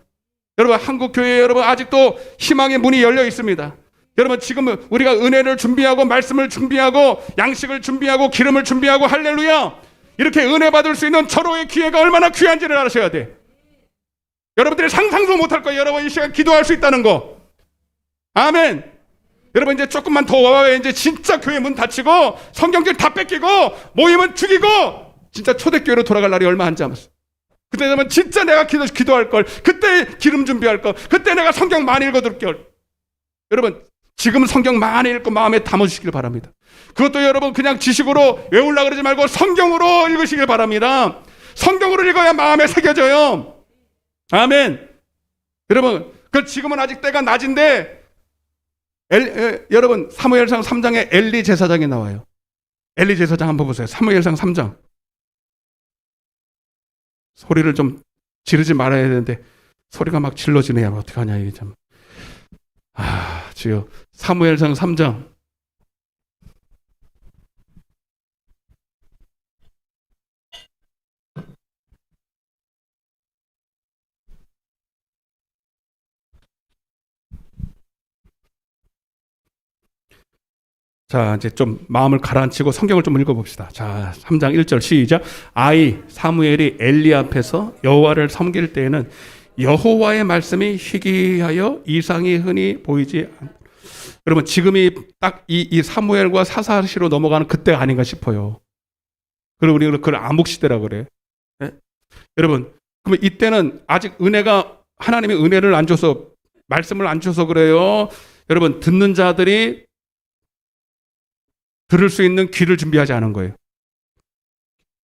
여러분, 한국 교회에 여러분 아직도 희망의 문이 열려 있습니다. 여러분, 지금 우리가 은혜를 준비하고 말씀을 준비하고 양식을 준비하고 기름을 준비하고 할렐루야, 이렇게 은혜 받을 수 있는 절호의 기회가 얼마나 귀한지를 아셔야 돼. 여러분들이 상상도 못할 거예요. 여러분 이 시간 기도할 수 있다는 거. 아멘. 여러분 이제 조금만 더 와야 이제 진짜 교회 문 닫히고 성경책 다 뺏기고 모임은 죽이고 진짜 초대교회로 돌아갈 날이 얼마 안 남았어. 그때 되면 진짜 내가 기도할 걸, 그때 기름 준비할 걸, 그때 내가 성경 많이 읽어둘 걸. 여러분 지금 성경 많이 읽고 마음에 담아주시길 바랍니다. 그것도 여러분 그냥 지식으로 외우려고 그러지 말고 성경으로 읽으시길 바랍니다. 성경으로 읽어야 마음에 새겨져요. 아멘. 여러분, 지금은 아직 때가 낮인데 여러분 사무엘상 3장에 엘리 제사장이 나와요. 엘리 제사장 한번 보세요. 사무엘상 3장. 소리를 좀 지르지 말아야 되는데 소리가 막 질러지네요. 어떡하냐 이게 참. 주여. 사무엘상 3장. 자, 이제 좀 마음을 가라앉히고 성경을 좀 읽어봅시다. 자, 3장 1절 시작. 아이 사무엘이 엘리 앞에서 여호와를 섬길 때에는 여호와의 말씀이 희귀하여 이상이 흔히 보이지 않다. 여러분 지금이 딱 이 사무엘과 사사시로 넘어가는 그때가 아닌가 싶어요. 그리고 우리가 그걸 암흑시대라고 그래. 네? 여러분 그러면 이때는 아직 은혜가, 하나님의 은혜를 안 줘서, 말씀을 안 줘서 그래요. 여러분 듣는 자들이 들을 수 있는 귀를 준비하지 않은 거예요.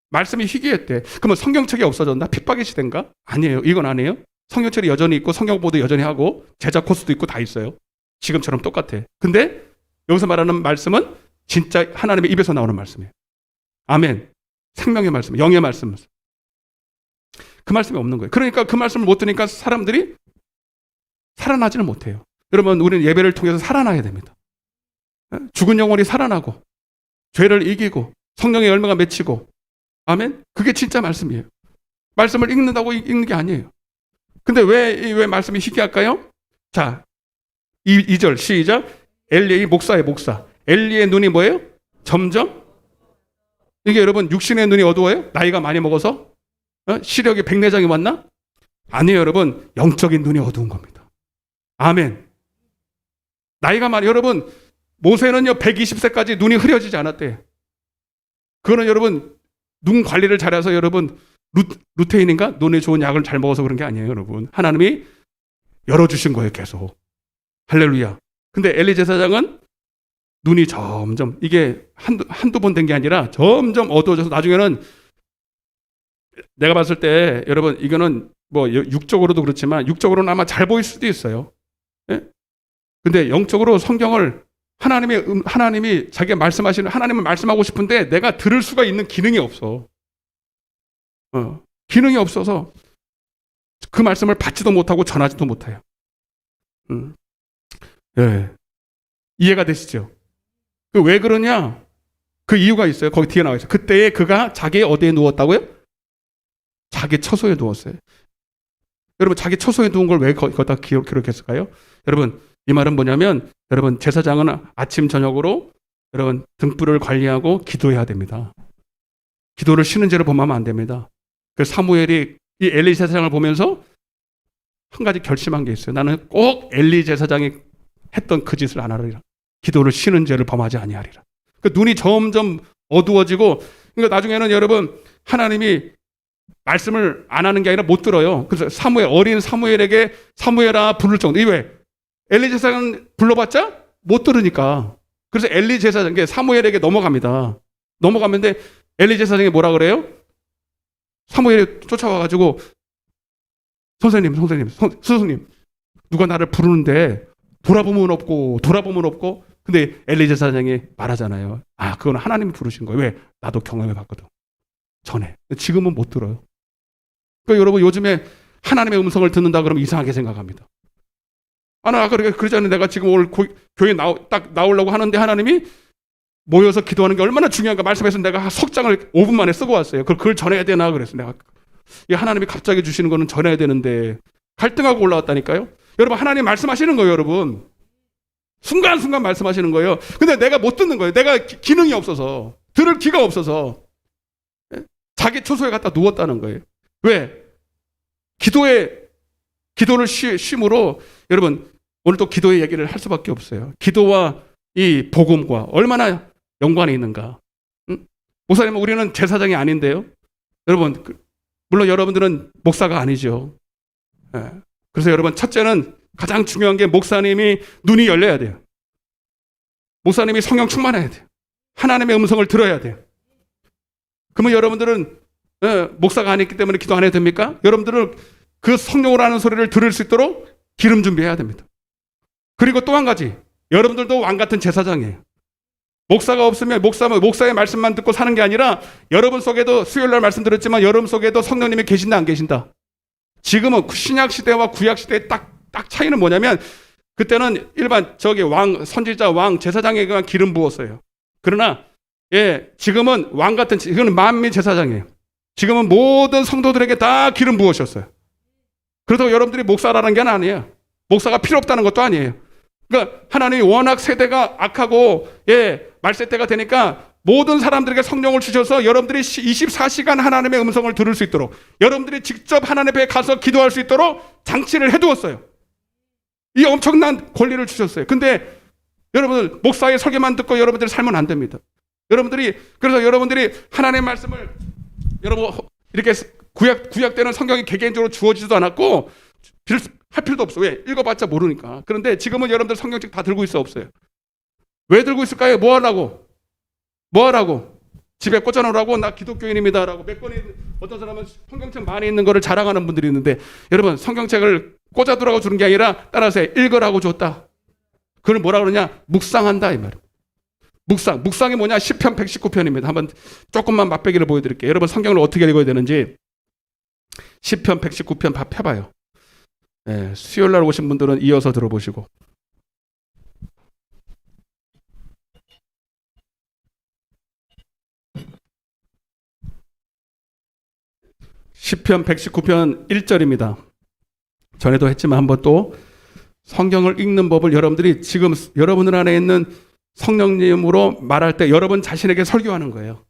말씀이 희귀했대. 그러면 성경책이 없어졌나? 핍박의 시대인가? 아니에요. 이건 아니에요. 성경책이 여전히 있고 성경보도 여전히 하고 제자 코스도 있고 다 있어요. 지금처럼 똑같아. 근데 여기서 말하는 말씀은 진짜 하나님의 입에서 나오는 말씀이에요. 아멘. 생명의 말씀, 영의 말씀. 그 말씀이 없는 거예요. 그러니까 그 말씀을 못 들으니까 사람들이 살아나지는 못해요. 여러분 우리는 예배를 통해서 살아나야 됩니다. 죽은 영혼이 살아나고 죄를 이기고 성령의 열매가 맺히고, 아멘. 그게 진짜 말씀이에요. 말씀을 읽는다고 읽는 게 아니에요. 근데 왜 말씀이 희귀할까요? 자, 2절 시작. 엘리의 목사의 목사. 엘리의 눈이 뭐예요? 점점, 이게 여러분 육신의 눈이 어두워요? 나이가 많이 먹어서? 시력이 백내장이 왔나? 아니에요. 여러분 영적인 눈이 어두운 겁니다. 아멘. 나이가 많이, 여러분 모세는요 120세까지 눈이 흐려지지 않았대요. 그거는 여러분 눈 관리를 잘해서 여러분 루테인인가? 눈에 좋은 약을 잘 먹어서 그런 게 아니에요. 여러분 하나님이 열어주신 거예요. 계속. 할렐루야. 근데 엘리 제사장은 눈이 점점, 이게 한두 번 된 게 아니라 점점 어두워져서 나중에는, 내가 봤을 때 여러분 이거는 뭐 육적으로도 그렇지만 육적으로는 아마 잘 보일 수도 있어요. 예? 근데 영적으로 성경을 하나님이 자기가 말씀하시는, 하나님을 말씀하고 싶은데 내가 들을 수가 있는 기능이 없어. 기능이 없어서 그 말씀을 받지도 못하고 전하지도 못해요. 예. 이해가 되시죠? 왜 그러냐? 그 이유가 있어요. 거기 뒤에 나와 있어요. 그때에 그가 자기의 어디에 누웠다고요? 자기 처소에 누웠어요. 여러분 자기 처소에 누운 걸 왜 거기다 기록했을까요? 여러분 이 말은 뭐냐면, 여러분 제사장은 아침 저녁으로 여러분 등불을 관리하고 기도해야 됩니다. 기도를 쉬는 죄로 범하면 안 됩니다. 그 사무엘이 이 엘리 제사장을 보면서 한 가지 결심한 게 있어요. 나는 꼭 엘리 제사장이 했던 그 짓을 안 하리라. 기도를 쉬는 죄를 범하지 아니하리라. 그 눈이 점점 어두워지고, 그러니까 나중에는 여러분 하나님이 말씀을 안 하는 게 아니라 못 들어요. 그래서 어린 사무엘에게 사무엘아 부를 정도. 왜? 엘리 제사장 불러봤자 못 들으니까. 그래서 엘리 제사장, 사무엘에게 넘어갑니다. 넘어가는데 엘리 제사장이 뭐라 그래요? 사무엘이 쫓아와가지고 선생님, 스승님, 누가 나를 부르는데 돌아보면 없고. 근데 엘리 제사장이 말하잖아요. 아, 그건 하나님이 부르신 거예요. 왜? 나도 경험해봤거든. 전에. 지금은 못 들어요. 그러니까 여러분 요즘에 하나님의 음성을 듣는다 그러면 이상하게 생각합니다. 나 아까 그러잖아요. 내가 지금 오늘 교회 딱 나오려고 하는데 하나님이 모여서 기도하는 게 얼마나 중요한가 말씀해서 내가 석장을 5분 만에 쓰고 왔어요. 그걸 전해야 되나 그랬어요. 내가 하나님이 갑자기 주시는 거는 전해야 되는데 갈등하고 올라왔다니까요. 여러분 하나님 말씀하시는 거예요. 여러분 순간순간 말씀하시는 거예요. 근데 내가 못 듣는 거예요. 내가 기능이 없어서, 들을 귀가 없어서 자기 초소에 갖다 누웠다는 거예요. 왜? 기도를 쉼으로 여러분 오늘 또 기도의 얘기를 할 수밖에 없어요. 기도와 이 복음과 얼마나 연관이 있는가. 목사님, 우리는 제사장이 아닌데요. 여러분 물론 여러분들은 목사가 아니죠. 그래서 여러분 첫째는 가장 중요한 게 목사님이 눈이 열려야 돼요. 목사님이 성령 충만해야 돼요. 하나님의 음성을 들어야 돼요. 그러면 여러분들은 목사가 아니기 때문에 기도 안 해도 됩니까? 여러분들은 그 성령으로 하는 소리를 들을 수 있도록 기름 준비해야 됩니다. 그리고 또 한 가지, 여러분들도 왕 같은 제사장이에요. 목사가 없으면 목사의 말씀만 듣고 사는 게 아니라 여러분 속에도 수요일날 말씀드렸지만 여러분 속에도 성령님이 계신다 안 계신다. 지금은 신약 시대와 구약 시대의 딱 차이는 뭐냐면 그때는 일반 왕 선지자 왕 제사장에게만 기름 부었어요. 그러나 지금은 왕 같은 이거는 만민 제사장이에요. 지금은 모든 성도들에게 다 기름 부으셨어요. 그래도 여러분들이 목사라는 게 아니에요. 목사가 필요 없다는 것도 아니에요. 그러니까 하나님이 워낙 세대가 악하고 말세 때가 되니까 모든 사람들에게 성령을 주셔서 여러분들이 24시간 하나님의 음성을 들을 수 있도록 여러분들이 직접 하나님 앞에 가서 기도할 수 있도록 장치를 해두었어요. 이 엄청난 권리를 주셨어요. 근데 여러분들 목사의 설교만 듣고 여러분들이 살면 안 됩니다. 그래서 여러분들이 하나님의 말씀을 여러분 이렇게 구약 때는 성경이 개개인적으로 주어지지도 않았고 할 필요도 없어. 왜? 읽어봤자 모르니까. 그런데 지금은 여러분들 성경책 다 들고 있어 없어요? 왜 들고 있을까요? 뭐 하라고? 집에 꽂아놓으라고? 나 기독교인입니다라고 몇 권이 어떤 사람은 성경책 많이 있는 거를 자랑하는 분들이 있는데 여러분 성경책을 꽂아두라고 주는 게 아니라 따라서 읽으라고 줬다. 그걸 뭐라 그러냐? 묵상한다 이 말이에요. 묵상이 뭐냐? 시편 119편입니다. 한번 조금만 맛배기를 보여드릴게요. 여러분 성경을 어떻게 읽어야 되는지 시편 119편 다 펴봐요. 수요일날 오신 분들은 이어서 들어보시고 시편 119편 1절입니다. 전에도 했지만 한번 또 성경을 읽는 법을 여러분들이 지금 여러분들 안에 있는 성령님으로 말할 때 여러분 자신에게 설교하는 거예요.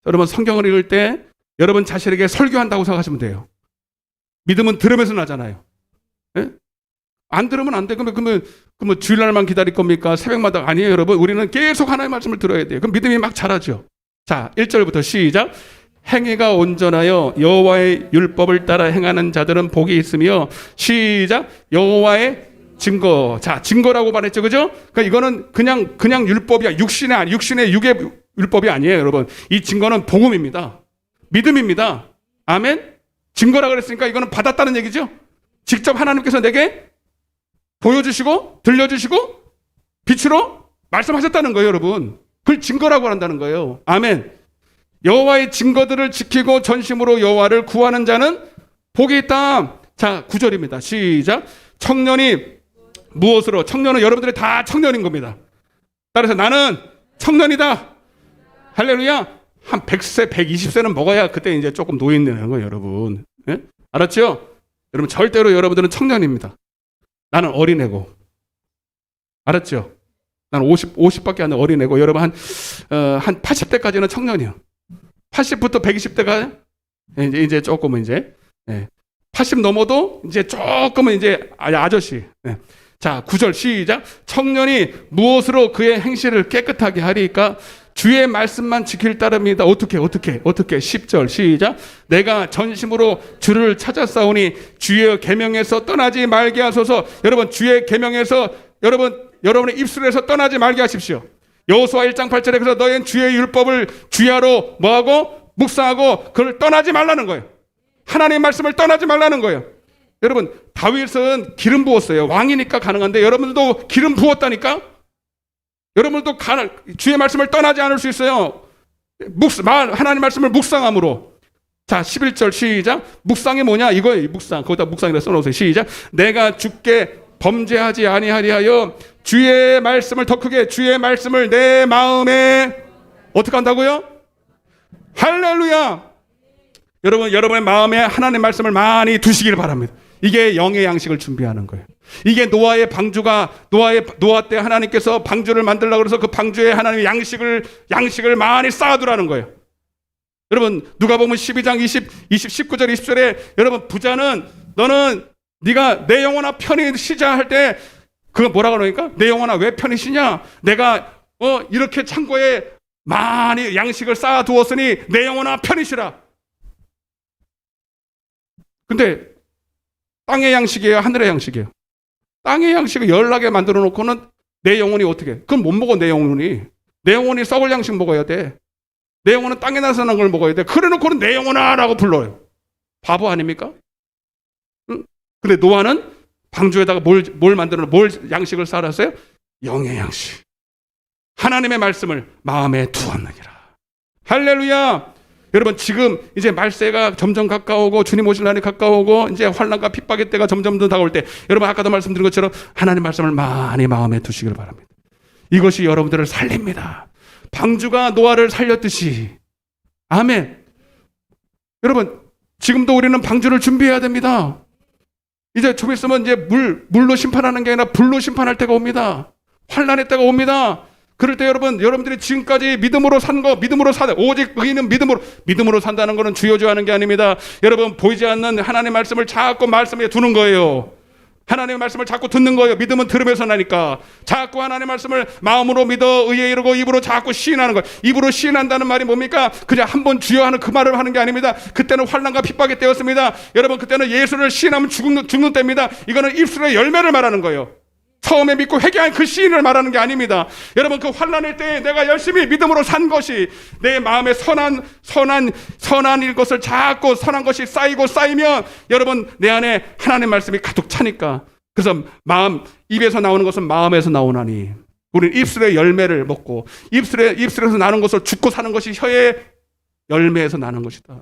여러분 성경을 읽을 때 여러분 자신에게 설교한다고 생각하시면 돼요. 믿음은 들으면서 나잖아요. 안 들으면 안 돼. 그러면 주일날만 기다릴 겁니까? 새벽마다 아니에요, 여러분. 우리는 계속 하나님의 말씀을 들어야 돼요. 그럼 믿음이 막 자라죠. 자, 1절부터 시작. 행위가 온전하여 여호와의 율법을 따라 행하는 자들은 복이 있으며 시작. 여호와의 증거. 자, 증거라고 말했죠, 그죠? 그러니까 이거는 그냥 율법이야. 육신의 육의 율법이 아니에요, 여러분. 이 증거는 복음입니다. 믿음입니다. 아멘. 증거라 그랬으니까 이거는 받았다는 얘기죠. 직접 하나님께서 내게 보여주시고 들려주시고 빛으로 말씀하셨다는 거예요, 여러분. 그걸 증거라고 한다는 거예요. 아멘. 여호와의 증거들을 지키고 전심으로 여호와를 구하는 자는 복이 있다. 자, 9절입니다. 시작. 청년이 무엇으로? 청년은 여러분들이 다 청년인 겁니다. 따라서 나는 청년이다. 할렐루야. 한 100세, 120세는 먹어야 그때 이제 조금 노인 되는 거예요, 여러분. 예? 알았죠? 여러분, 절대로 여러분들은 청년입니다. 나는 어린애고. 알았죠? 나는 50밖에 안 돼, 어린애고. 여러분, 한 80대까지는 청년이요. 80부터 120대가 이제 조금은 80 넘어도 이제 조금은 이제 아저씨. 자, 9절 시작. 청년이 무엇으로 그의 행실을 깨끗하게 하리까? 주의 말씀만 지킬 따름이다. 어떻게 10절 시작. 내가 전심으로 주를 찾았사오니 주의 계명에서 떠나지 말게 하소서. 여러분, 주의 계명에서 여러분의 입술에서 떠나지 말게 하십시오. 여호수아 1장 8절에 그래서 너희는 주의 율법을 주야로 뭐하고 묵상하고 그걸 떠나지 말라는 거예요. 하나님의 말씀을 떠나지 말라는 거예요. 여러분, 다윗은 기름 부었어요. 왕이니까 가능한데 여러분들도 기름 부었다니까? 여러분들도 주의 말씀을 떠나지 않을 수 있어요. 하나님 말씀을 묵상함으로. 자, 11절 시작. 묵상이 뭐냐? 이거예요. 묵상. 거기다 묵상이라 써놓으세요. 시작. 내가 주께 범죄하지 아니하리하여 주의 말씀을, 더 크게 주의 말씀을 내 마음에 어떻게 한다고요? 할렐루야. 여러분의 마음에 하나님의 말씀을 많이 두시길 바랍니다. 이게 영의 양식을 준비하는 거예요. 이게 노아의 방주가 노아 때 하나님께서 방주를 만들려고 그래서 그 방주에 하나님의 양식을 많이 쌓아두라는 거예요. 여러분, 누가복음 12장 19절 20절에 여러분, 부자는 네가 내 영혼아 편히 쉬자 할 때 그거 뭐라고 그러니까? 내 영혼아 왜 편히 쉬냐? 내가 이렇게 창고에 많이 양식을 쌓아두었으니 내 영혼아 편히 쉬라. 근데 땅의 양식이에요, 하늘의 양식이에요? 땅의 양식을 열나게 만들어 놓고는 내 영혼이 어떻게? 그건 못 먹어. 내 영혼이 썩을 양식 먹어야 돼. 내 영혼은 땅에 나서는 걸 먹어야 돼. 그래 놓고는 내 영혼아 라고 불러요. 바보 아닙니까? 응? 근데 노아는 방주에다가 뭘 만들어, 뭘 양식을 쌓았어요? 영의 양식. 하나님의 말씀을 마음에 두었느니라. 할렐루야. 여러분, 지금 이제 말세가 점점 가까우고 주님 오실 날이 가까우고 이제 환난과 핍박의 때가 점점 더 다가올 때, 여러분 아까도 말씀드린 것처럼 하나님 말씀을 많이 마음에 두시길 바랍니다. 이것이 여러분들을 살립니다. 방주가 노아를 살렸듯이. 아멘. 여러분, 지금도 우리는 방주를 준비해야 됩니다. 이제 좀 있으면 이제 물로 심판하는 게 아니라 불로 심판할 때가 옵니다. 환난의 때가 옵니다. 그럴 때 여러분들이 지금까지 믿음으로 산 거, 믿음으로 사는, 오직 의인은 믿음으로 산다는 것은 주여주하는 게 아닙니다. 여러분, 보이지 않는 하나님의 말씀을 자꾸 말씀에 두는 거예요. 하나님의 말씀을 자꾸 듣는 거예요. 믿음은 들으면서 나니까. 자꾸 하나님의 말씀을 마음으로 믿어 의에 이르고 입으로 자꾸 시인하는 거예요. 입으로 시인한다는 말이 뭡니까? 그냥 한번 주여 하는 그 말을 하는 게 아닙니다. 그때는 환난과 핍박의 때였습니다. 여러분, 그때는 예수를 시인하면 죽는 때입니다. 이거는 입술의 열매를 말하는 거예요. 처음에 믿고 회개한 그 시인을 말하는 게 아닙니다. 여러분, 그 환난의 때에 내가 열심히 믿음으로 산 것이 내 마음에 선한 것을 자꾸 선한 것이 쌓이면 여러분, 내 안에 하나님의 말씀이 가득 차니까. 그래서 입에서 나오는 것은 마음에서 나오나니. 우리는 입술의 열매를 먹고 입술에서 나는 것을 죽고 사는 것이 혀의 열매에서 나는 것이다.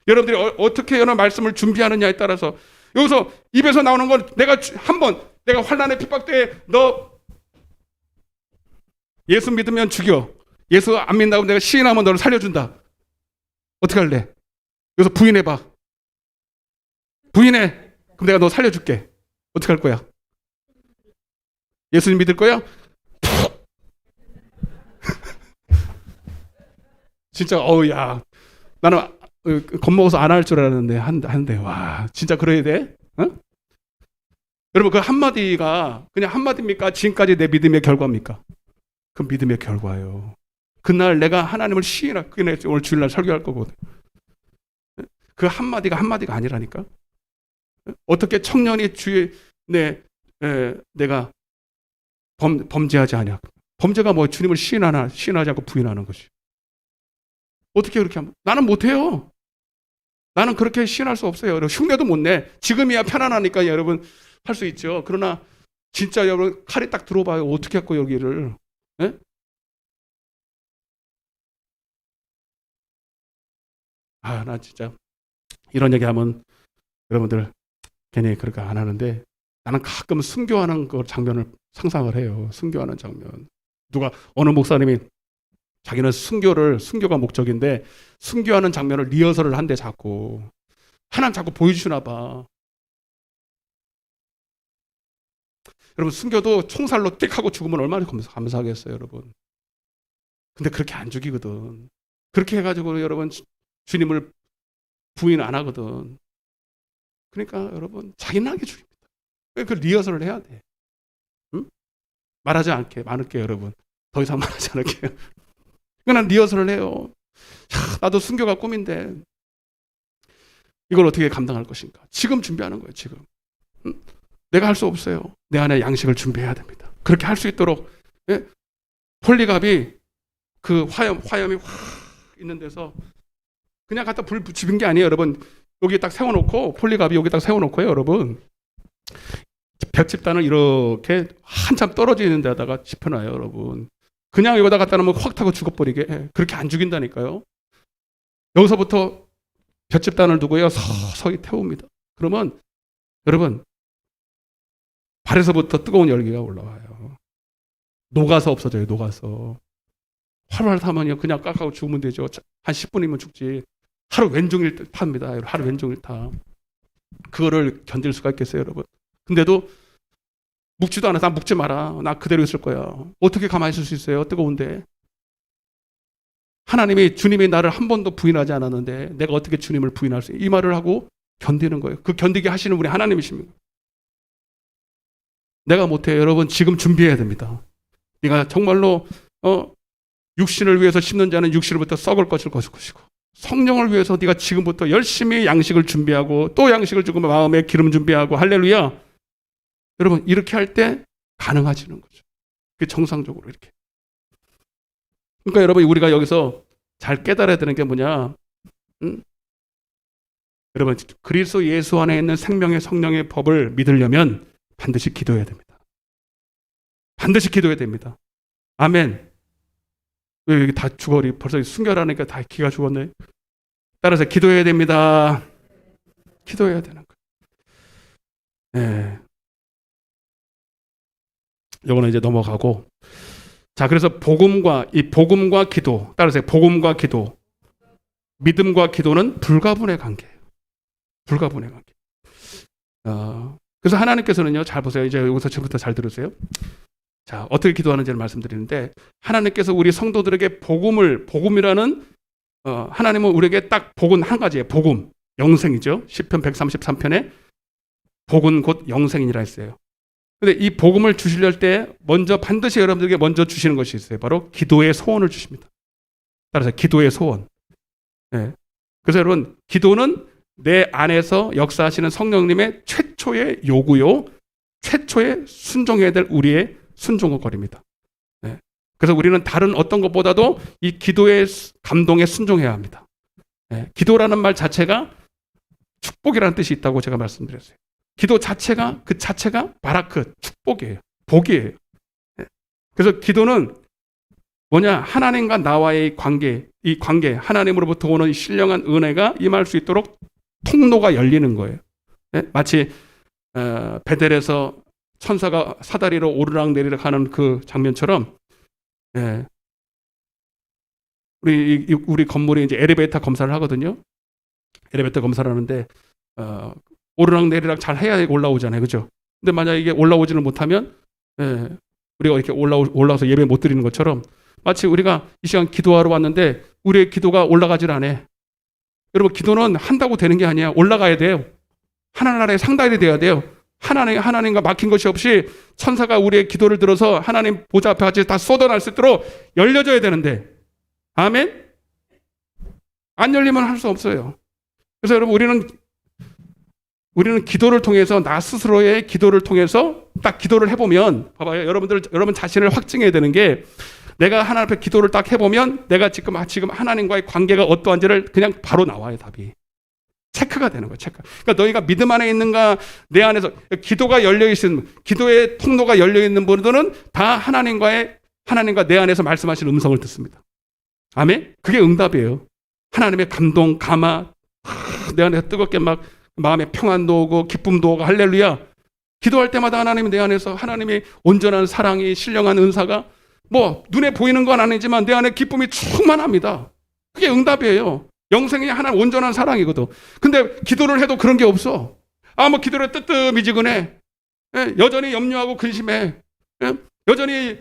여러분들이 어떻게 여러 말씀을 준비하느냐에 따라서 여기서 입에서 나오는 건 내가 환난의 핍박 때에 너 예수 믿으면 죽여. 예수 안 믿는다고 내가 시인하면 너를 살려준다. 어떻게 할래? 여기서 부인해봐. 부인해. 그럼 내가 너 살려줄게. 어떻게 할 거야? 예수님 믿을 거야? 진짜 야, 나는 겁먹어서 안 할 줄 알았는데 한데 와, 진짜 그래야 돼? 어? 여러분, 그 한마디가 그냥 한마디입니까? 지금까지 내 믿음의 결과입니까? 그 믿음의 결과예요. 그날 내가 하나님을 그게 오늘 주일날 설교할 거거든. 그 한마디가 아니라니까. 어떻게 청년이 내가 범죄하지 않냐? 범죄가 뭐 주님을 시인하지 않고 부인하는 것이. 어떻게 그렇게 하면? 나는 못해요. 나는 그렇게 시인할 수 없어요. 여러분, 흉내도 못 내. 지금이야 편안하니까 여러분 할 수 있죠. 그러나 진짜 여러분 칼이 딱 들어봐요. 어떻게 할거 여기를. 예? 나 진짜 이런 얘기하면 여러분들 괜히 그렇게 안 하는데, 나는 가끔 순교하는 그 장면을 상상을 해요. 순교하는 장면. 어느 목사님이 자기는 순교가 목적인데 순교하는 장면을 리허설을 한대. 하나님 자꾸 보여주시나 봐. 여러분, 순교도 총살로 띡 하고 죽으면 얼마나 감사하겠어요, 여러분. 근데 그렇게 안 죽이거든. 그렇게 해가지고 여러분 주님을 부인 안 하거든. 그러니까 여러분 잔인하게 죽입니다. 그 리허설을 해야 돼. 응? 말하지 않을게요, 여러분. 더 이상 말하지 않을게요. 그냥 리허설을 해요. 나도 순교가 꿈인데 이걸 어떻게 감당할 것인가? 지금 준비하는 거예요, 지금. 응? 내가 할 수 없어요. 내 안에 양식을 준비해야 됩니다. 그렇게 할 수 있도록, 예? 폴리갑이 그 화염이 확 있는 데서 그냥 갖다 불 붙이는 게 아니에요, 여러분. 여기 딱 세워놓고, 폴리갑이 여기 딱 세워놓고요, 여러분. 볏짚단을 이렇게 한참 떨어져 있는 데다가 짚어놔요, 여러분. 그냥 여기다 갖다 놓으면 확 타고 죽어버리게. 그렇게 안 죽인다니까요. 여기서부터 볏짚단을 두고요, 서서히 태웁니다. 그러면 여러분, 발에서부터 뜨거운 열기가 올라와요. 녹아서 없어져요, 녹아서. 활활 타면요, 그냥 깎아고 죽으면 되죠. 한 10분이면 죽지. 하루 왼종일 탑니다. 하루 왼종일 타. 그거를 견딜 수가 있겠어요, 여러분? 근데도 묵지도 않아. 나 묵지 마라. 나 그대로 있을 거야. 어떻게 가만히 있을 수 있어요? 뜨거운데. 하나님이 주님이 나를 한 번도 부인하지 않았는데 내가 어떻게 주님을 부인할 수 있어요? 이 말을 하고 견디는 거예요. 그 견디게 하시는 분이 하나님이십니다. 내가 못해요. 여러분, 지금 준비해야 됩니다. 네가 정말로 육신을 위해서 심는 자는 육신으로부터 썩을 것일 것이고 성령을 위해서 네가 지금부터 열심히 양식을 준비하고 또 양식을 주고 마음에 기름 준비하고 할렐루야. 여러분, 이렇게 할 때 가능해지는 거죠. 그 정상적으로 이렇게. 그러니까 여러분, 우리가 여기서 잘 깨달아야 되는 게 뭐냐? 여러분, 그리스도 예수 안에 있는 생명의 성령의 법을 믿으려면 반드시 기도해야 됩니다. 반드시 기도해야 됩니다. 아멘. 왜 여기 다 죽어? 벌써 순결하니까 다 기가 죽었네. 따라서 기도해야 됩니다. 기도해야 되는 거예요. 네. 요거는 이제 넘어가고. 자, 그래서 복음과 기도, 따라서 복음과 기도, 믿음과 기도는 불가분의 관계예요. 불가분의 관계. 그래서 하나님께서는요, 잘 보세요. 이제 여기서 지금부터 잘 들으세요. 자, 어떻게 기도하는지를 말씀드리는데, 하나님께서 우리 성도들에게 복음이라는, 하나님은 우리에게 딱 복은 한 가지예요. 복음. 영생이죠. 시편 133편에 복은 곧 영생이니라 했어요. 근데 이 복음을 주실 때 먼저 반드시 여러분들에게 먼저 주시는 것이 있어요. 바로 기도의 소원을 주십니다. 따라서 기도의 소원. 네. 그래서 여러분, 기도는 내 안에서 역사하시는 성령님의 최초의 요구요, 최초의 순종해야 될 우리의 순종거리입니다. 네. 그래서 우리는 다른 어떤 것보다도 이 기도의 감동에 순종해야 합니다. 네. 기도라는 말 자체가 축복이라는 뜻이 있다고 제가 말씀드렸어요. 기도 자체가 바라크, 축복이에요. 복이에요. 네. 그래서 기도는 뭐냐? 하나님과 나와의 관계, 이 관계, 하나님으로부터 오는 신령한 은혜가 임할 수 있도록 통로가 열리는 거예요. 네? 마치 베델에서 천사가 사다리로 오르락내리락 하는 그 장면처럼, 예. 우리 건물이 이제 엘리베이터 검사를 하거든요. 엘리베이터 검사를 하는데, 오르락내리락 잘 해야 올라오잖아요. 그죠? 근데 만약 이게 올라오지는 못하면, 예, 우리가 이렇게 올라와서 예배 못 드리는 것처럼, 마치 우리가 이 시간 기도하러 왔는데, 우리의 기도가 올라가질 않아. 여러분, 기도는 한다고 되는 게 아니야. 올라가야 돼요. 하나님 나라의 상달이 돼야 돼요. 하나님과 막힌 것이 없이 천사가 우리의 기도를 들어서 하나님 보좌 앞에 같이 다 쏟아날 수 있도록 열려져야 되는데, 아멘? 안 열리면 할 수 없어요. 그래서 여러분, 우리는 기도를 통해서, 나 스스로의 기도를 통해서 딱 기도를 해보면, 봐봐요. 여러분 자신을 확증해야 되는 게, 내가 하나님 앞에 기도를 딱 해보면 내가 지금 하나님과의 관계가 어떠한지를 그냥 바로 나와요, 답이. 체크가 되는 거예요, 체크. 그러니까 너희가 믿음 안에 있는가, 내 안에서 기도가 열려있는, 기도의 통로가 열려있는 분들은 다 하나님과 내 안에서 말씀하시는 음성을 듣습니다. 아멘? 그게 응답이에요. 하나님의 감동, 감화, 내 안에서 뜨겁게 막 마음에 평안도 오고 기쁨도 오고 할렐루야. 기도할 때마다 하나님이 내 안에서 하나님의 온전한 사랑이, 신령한 은사가 뭐 눈에 보이는 건 아니지만 내 안에 기쁨이 충만합니다. 그게 응답이에요. 영생이 하나님 온전한 사랑이거든. 근데 기도를 해도 그런 게 없어. 뭐 기도를 뜨뜻미지근해. 예, 여전히 염려하고 근심해. 예, 여전히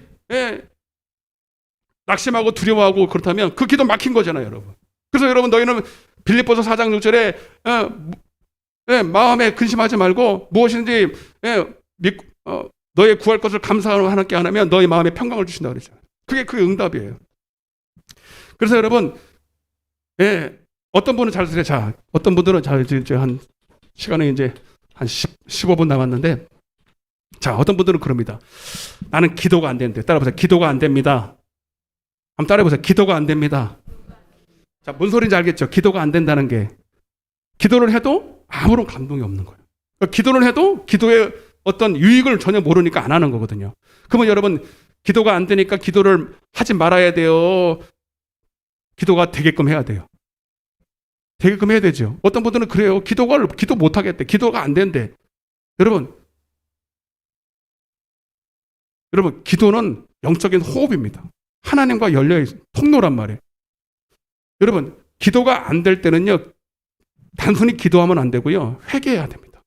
낙심하고 두려워하고 그렇다면 그 기도 막힌 거잖아요, 여러분. 그래서 여러분, 너희는 빌립보서 4장 6절에 마음에 근심하지 말고 무엇인지 너의 구할 것을 감사하고 하나님께 안 하면 너의 마음에 평강을 주신다 그랬잖아요. 그게 그 응답이에요. 그래서 여러분, 어떤 분은 잘 들어요. 자, 어떤 분들은 이제 한 시간이 이제 한 15분 남았는데, 자, 어떤 분들은 그럽니다. 나는 기도가 안 되는데. 따라보세요. 기도가 안 됩니다. 한번 따라해보세요. 기도가 안 됩니다. 자, 뭔 소리인지 알겠죠? 기도가 안 된다는 게. 기도를 해도 아무런 감동이 없는 거예요. 그러니까 기도를 해도 기도의 어떤 유익을 전혀 모르니까 안 하는 거거든요. 그러면 여러분, 기도가 안 되니까 기도를 하지 말아야 돼요? 기도가 되게끔 해야 돼요? 되게끔 해야 되죠. 어떤 분들은 그래요. 기도 못 하겠대. 기도가 안 된대. 여러분, 기도는 영적인 호흡입니다. 하나님과 열려있는 통로란 말이에요. 여러분, 기도가 안 될 때는요, 단순히 기도하면 안 되고요, 회개해야 됩니다.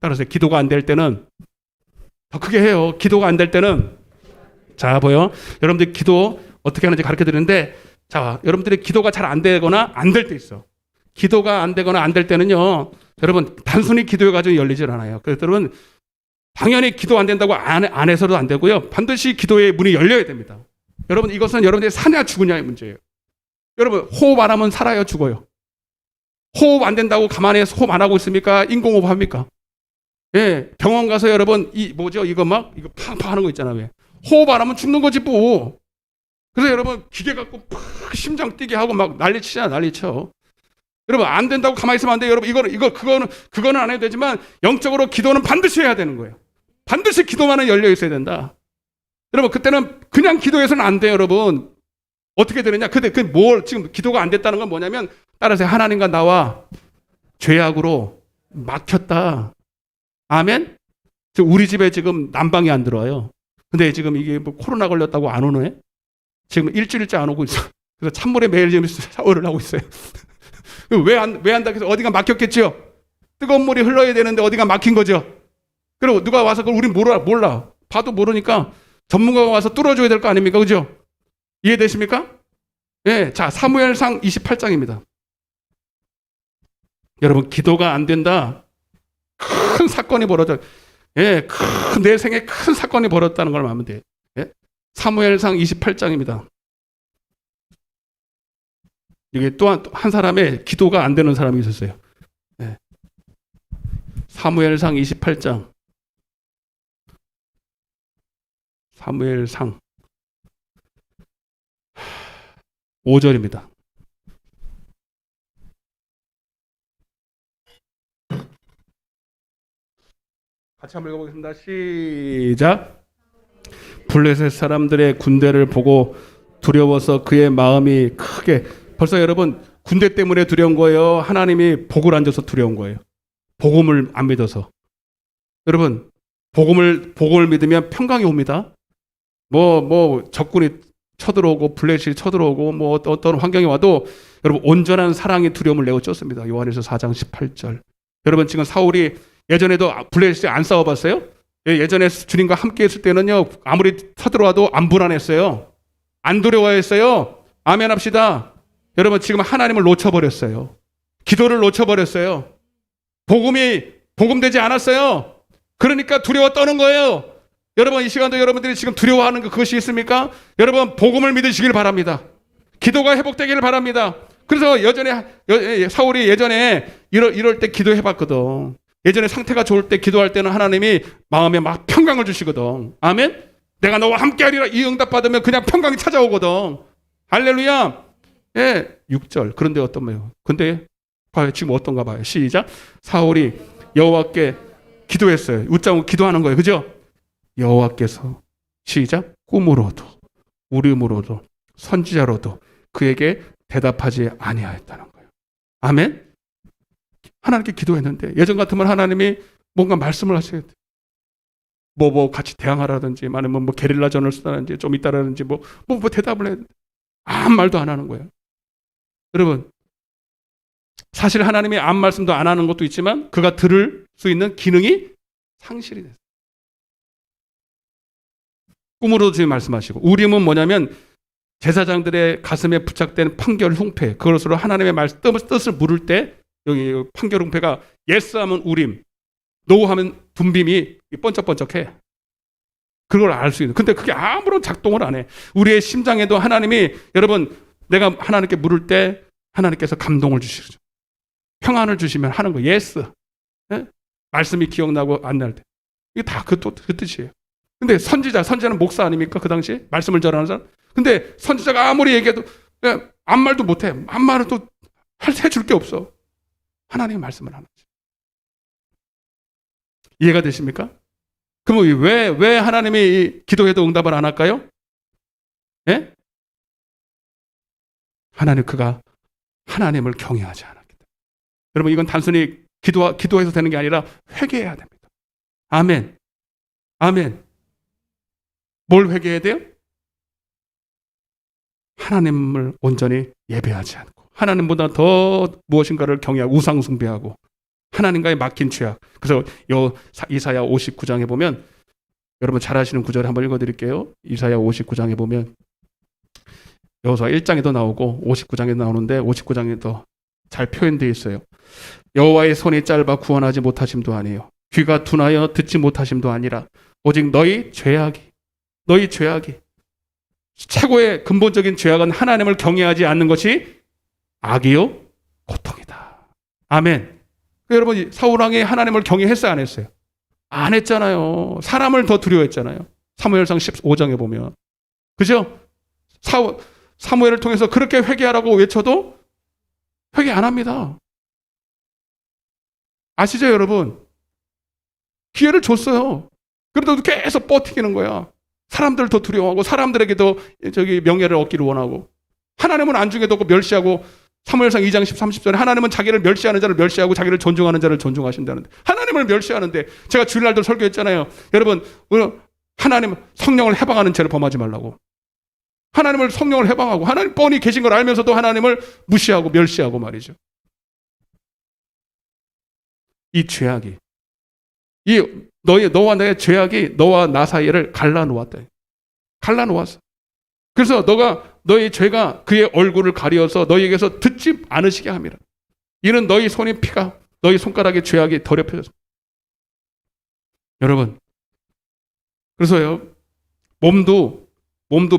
따라서 기도가 안 될 때는 더 크게 해요. 기도가 안 될 때는, 자, 보여. 여러분들 기도 어떻게 하는지 가르쳐 드리는데, 자, 여러분들이 기도가 잘 안 되거나 안 될 때 있어. 기도가 안 되거나 안 될 때는요, 여러분, 단순히 기도해가지고 열리질 않아요. 그래서 여러분, 당연히 기도 안 된다고 안 해서도 안 되고요, 반드시 기도의 문이 열려야 됩니다. 여러분, 이것은 여러분들이 사냐 죽으냐의 문제예요. 여러분, 호흡 안 하면 살아요, 죽어요? 호흡 안 된다고 가만히 호흡 안 하고 있습니까? 인공호흡 합니까? 예, 병원 가서 여러분, 이거 팡팡 하는 거 있잖아요. 왜? 호흡 안 하면 죽는 거지, 뭐. 그래서 여러분, 기계 갖고 팍 심장 뛰게 하고 막 난리 치잖아, 난리 쳐. 여러분, 안 된다고 가만히 있으면 안 돼요. 여러분, 그거는 안 해도 되지만, 영적으로 기도는 반드시 해야 되는 거예요. 반드시 기도만은 열려 있어야 된다. 여러분, 그때는 그냥 기도해서는 안 돼요, 여러분. 어떻게 되느냐? 근데 지금 기도가 안 됐다는 건 뭐냐면, 따라서 하나님과 나와 죄악으로 막혔다. 아멘? 우리 집에 지금 난방이 안 들어와요. 근데 지금 이게 뭐 코로나 걸렸다고 안 오네? 지금 일주일째 안 오고 있어. 그래서 찬물에 매일 지금 샤워를 하고 있어요. 왜 한다? 그래서 어디가 막혔겠죠? 뜨거운 물이 흘러야 되는데 어디가 막힌 거죠? 그리고 누가 와서 그걸 우린 몰라. 봐도 모르니까 전문가가 와서 뚫어줘야 될 거 아닙니까? 그죠? 이해되십니까? 예. 자, 사무엘상 28장입니다. 여러분, 기도가 안 된다. 큰 사건이 벌어져. 예, 내 생에 큰 사건이 벌어졌다는 걸 알면 돼요. 예? 사무엘상 28장입니다. 이게 또한 한 사람의 기도가 안 되는 사람이 있었어요. 예. 사무엘상 28장. 사무엘상 5절입니다. 같이 한번 읽어보겠습니다. 시작. 블레셋 사람들의 군대를 보고 두려워서 그의 마음이 크게, 벌써 여러분, 군대 때문에 두려운 거예요? 하나님이 복을 안 줘서 두려운 거예요? 복음을 안 믿어서. 여러분, 복음을 믿으면 평강이 옵니다. 적군이 쳐들어오고 블레셋이 쳐들어오고 어떤 환경이 와도 여러분, 온전한 사랑이 두려움을 내어 쫓습니다. 요한일서 4장 18절. 여러분, 지금 사울이 예전에도 블레셋이 안 싸워봤어요? 예전에 주님과 함께 했을 때는요, 아무리 쳐들어와도 안 불안했어요. 안 두려워했어요. 아멘 합시다. 여러분, 지금 하나님을 놓쳐버렸어요. 기도를 놓쳐버렸어요. 복음되지 않았어요. 그러니까 두려워 떠는 거예요. 여러분, 이 시간도 여러분들이 지금 두려워하는 그것이 있습니까? 여러분, 복음을 믿으시길 바랍니다. 기도가 회복되기를 바랍니다. 그래서 사울이 예전에 이럴 때 기도해봤거든. 예전에 상태가 좋을 때 기도할 때는 하나님이 마음에 막 평강을 주시거든. 아멘? 내가 너와 함께하리라, 이 응답 받으면 그냥 평강이 찾아오거든. 할렐루야. 예, 6절. 그런데 어떤 거예요? 근데 봐요, 지금 어떤가 봐요. 시작. 사울이 여호와께 기도했어요. 웃자고 기도하는 거예요. 그죠? 여호와께서 시작. 꿈으로도 우림으로도 선지자로도 그에게 대답하지 아니하였다는 거예요. 아멘? 하나님께 기도했는데, 예전 같으면 하나님이 뭔가 말씀을 하셔야 돼. 같이 대항하라든지, 아니면 게릴라전을 쓰다든지, 좀 있다라든지, 대답을 해. 아무 말도 안 하는 거예요. 여러분, 사실 하나님이 아무 말씀도 안 하는 것도 있지만, 그가 들을 수 있는 기능이 상실이 됐어요. 꿈으로도 지금 말씀하시고, 우림은 뭐냐면, 제사장들의 가슴에 부착된 판결 흉패, 그것으로 하나님의 뜻을 물을 때, 여기 판결 흉패가 예스 하면 우림, 노 하면 분빔이 번쩍번쩍해. 그걸 알 수 있는. 근데 그게 아무런 작동을 안 해. 우리의 심장에도 하나님이, 여러분, 내가 하나님께 물을 때 하나님께서 감동을 주시죠. 평안을 주시면 하는 거. 예스. 예? 말씀이 기억나고 안 날 때. 이게 다 그 뜻이에요. 근데 선지자는 목사 아닙니까? 그 당시에? 말씀을 전하는 사람? 근데 선지자가 아무리 얘기해도 아무 말도 못해. 아무 말은 또 해줄 게 없어. 하나님의 말씀을 하는 거지. 이해가 되십니까? 그럼 왜 하나님이 기도해도 응답을 안 할까요? 예? 그가 하나님을 경외하지 않았기 때문에. 여러분, 이건 단순히 기도해서 되는 게 아니라 회개해야 됩니다. 아멘. 아멘. 뭘 회개해야 돼요? 하나님을 온전히 예배하지 않고, 하나님보다 더 무엇인가를 경외하고 우상 숭배하고 하나님과의 막힌 죄악. 그래서 이사야 59장에 보면, 여러분 잘 아시는 구절을 한번 읽어드릴게요. 이사야 59장에 보면 여호수아 1장에도 나오고 59장에도 나오는데 59장에도 잘 표현되어 있어요. 여호와의 손이 짧아 구원하지 못하심도 아니요 귀가 둔하여 듣지 못하심도 아니라 오직 너희 죄악이 최고의 근본적인 죄악은 하나님을 경외하지 않는 것이 악이요 고통이다. 아멘. 여러분, 사울왕이 하나님을 경외했어요, 안 했어요? 안 했잖아요. 사람을 더 두려워했잖아요. 사무엘상 15장에 보면. 그죠? 사무엘을 통해서 그렇게 회개하라고 외쳐도 회개 안 합니다. 아시죠, 여러분? 기회를 줬어요. 그래도 계속 버티기는 거야. 사람들을 더 두려워하고 사람들에게도 명예를 얻기를 원하고, 하나님은 안중에 뒀고 멸시하고, 사무엘상 2장 30절에 하나님은 자기를 멸시하는 자를 멸시하고 자기를 존중하는 자를 존중하신다는데, 하나님을 멸시하는데, 제가 주일날도 설교했잖아요. 여러분, 하나님 성령을 해방하는 죄를 범하지 말라고. 하나님을 성령을 해방하고 하나님 뻔히 계신 걸 알면서도 하나님을 무시하고 멸시하고 말이죠. 이 죄악이, 너와 나의 죄악이 너와 나 사이를 갈라놓았다. 갈라놓았어. 그래서 너의 죄가 그의 얼굴을 가리어서 너희에게서 듣지 않으시게 함이라. 이는 너희 손의 피가 너희 손가락의 죄악이 더럽혀졌습니다. 여러분, 그래서요, 몸도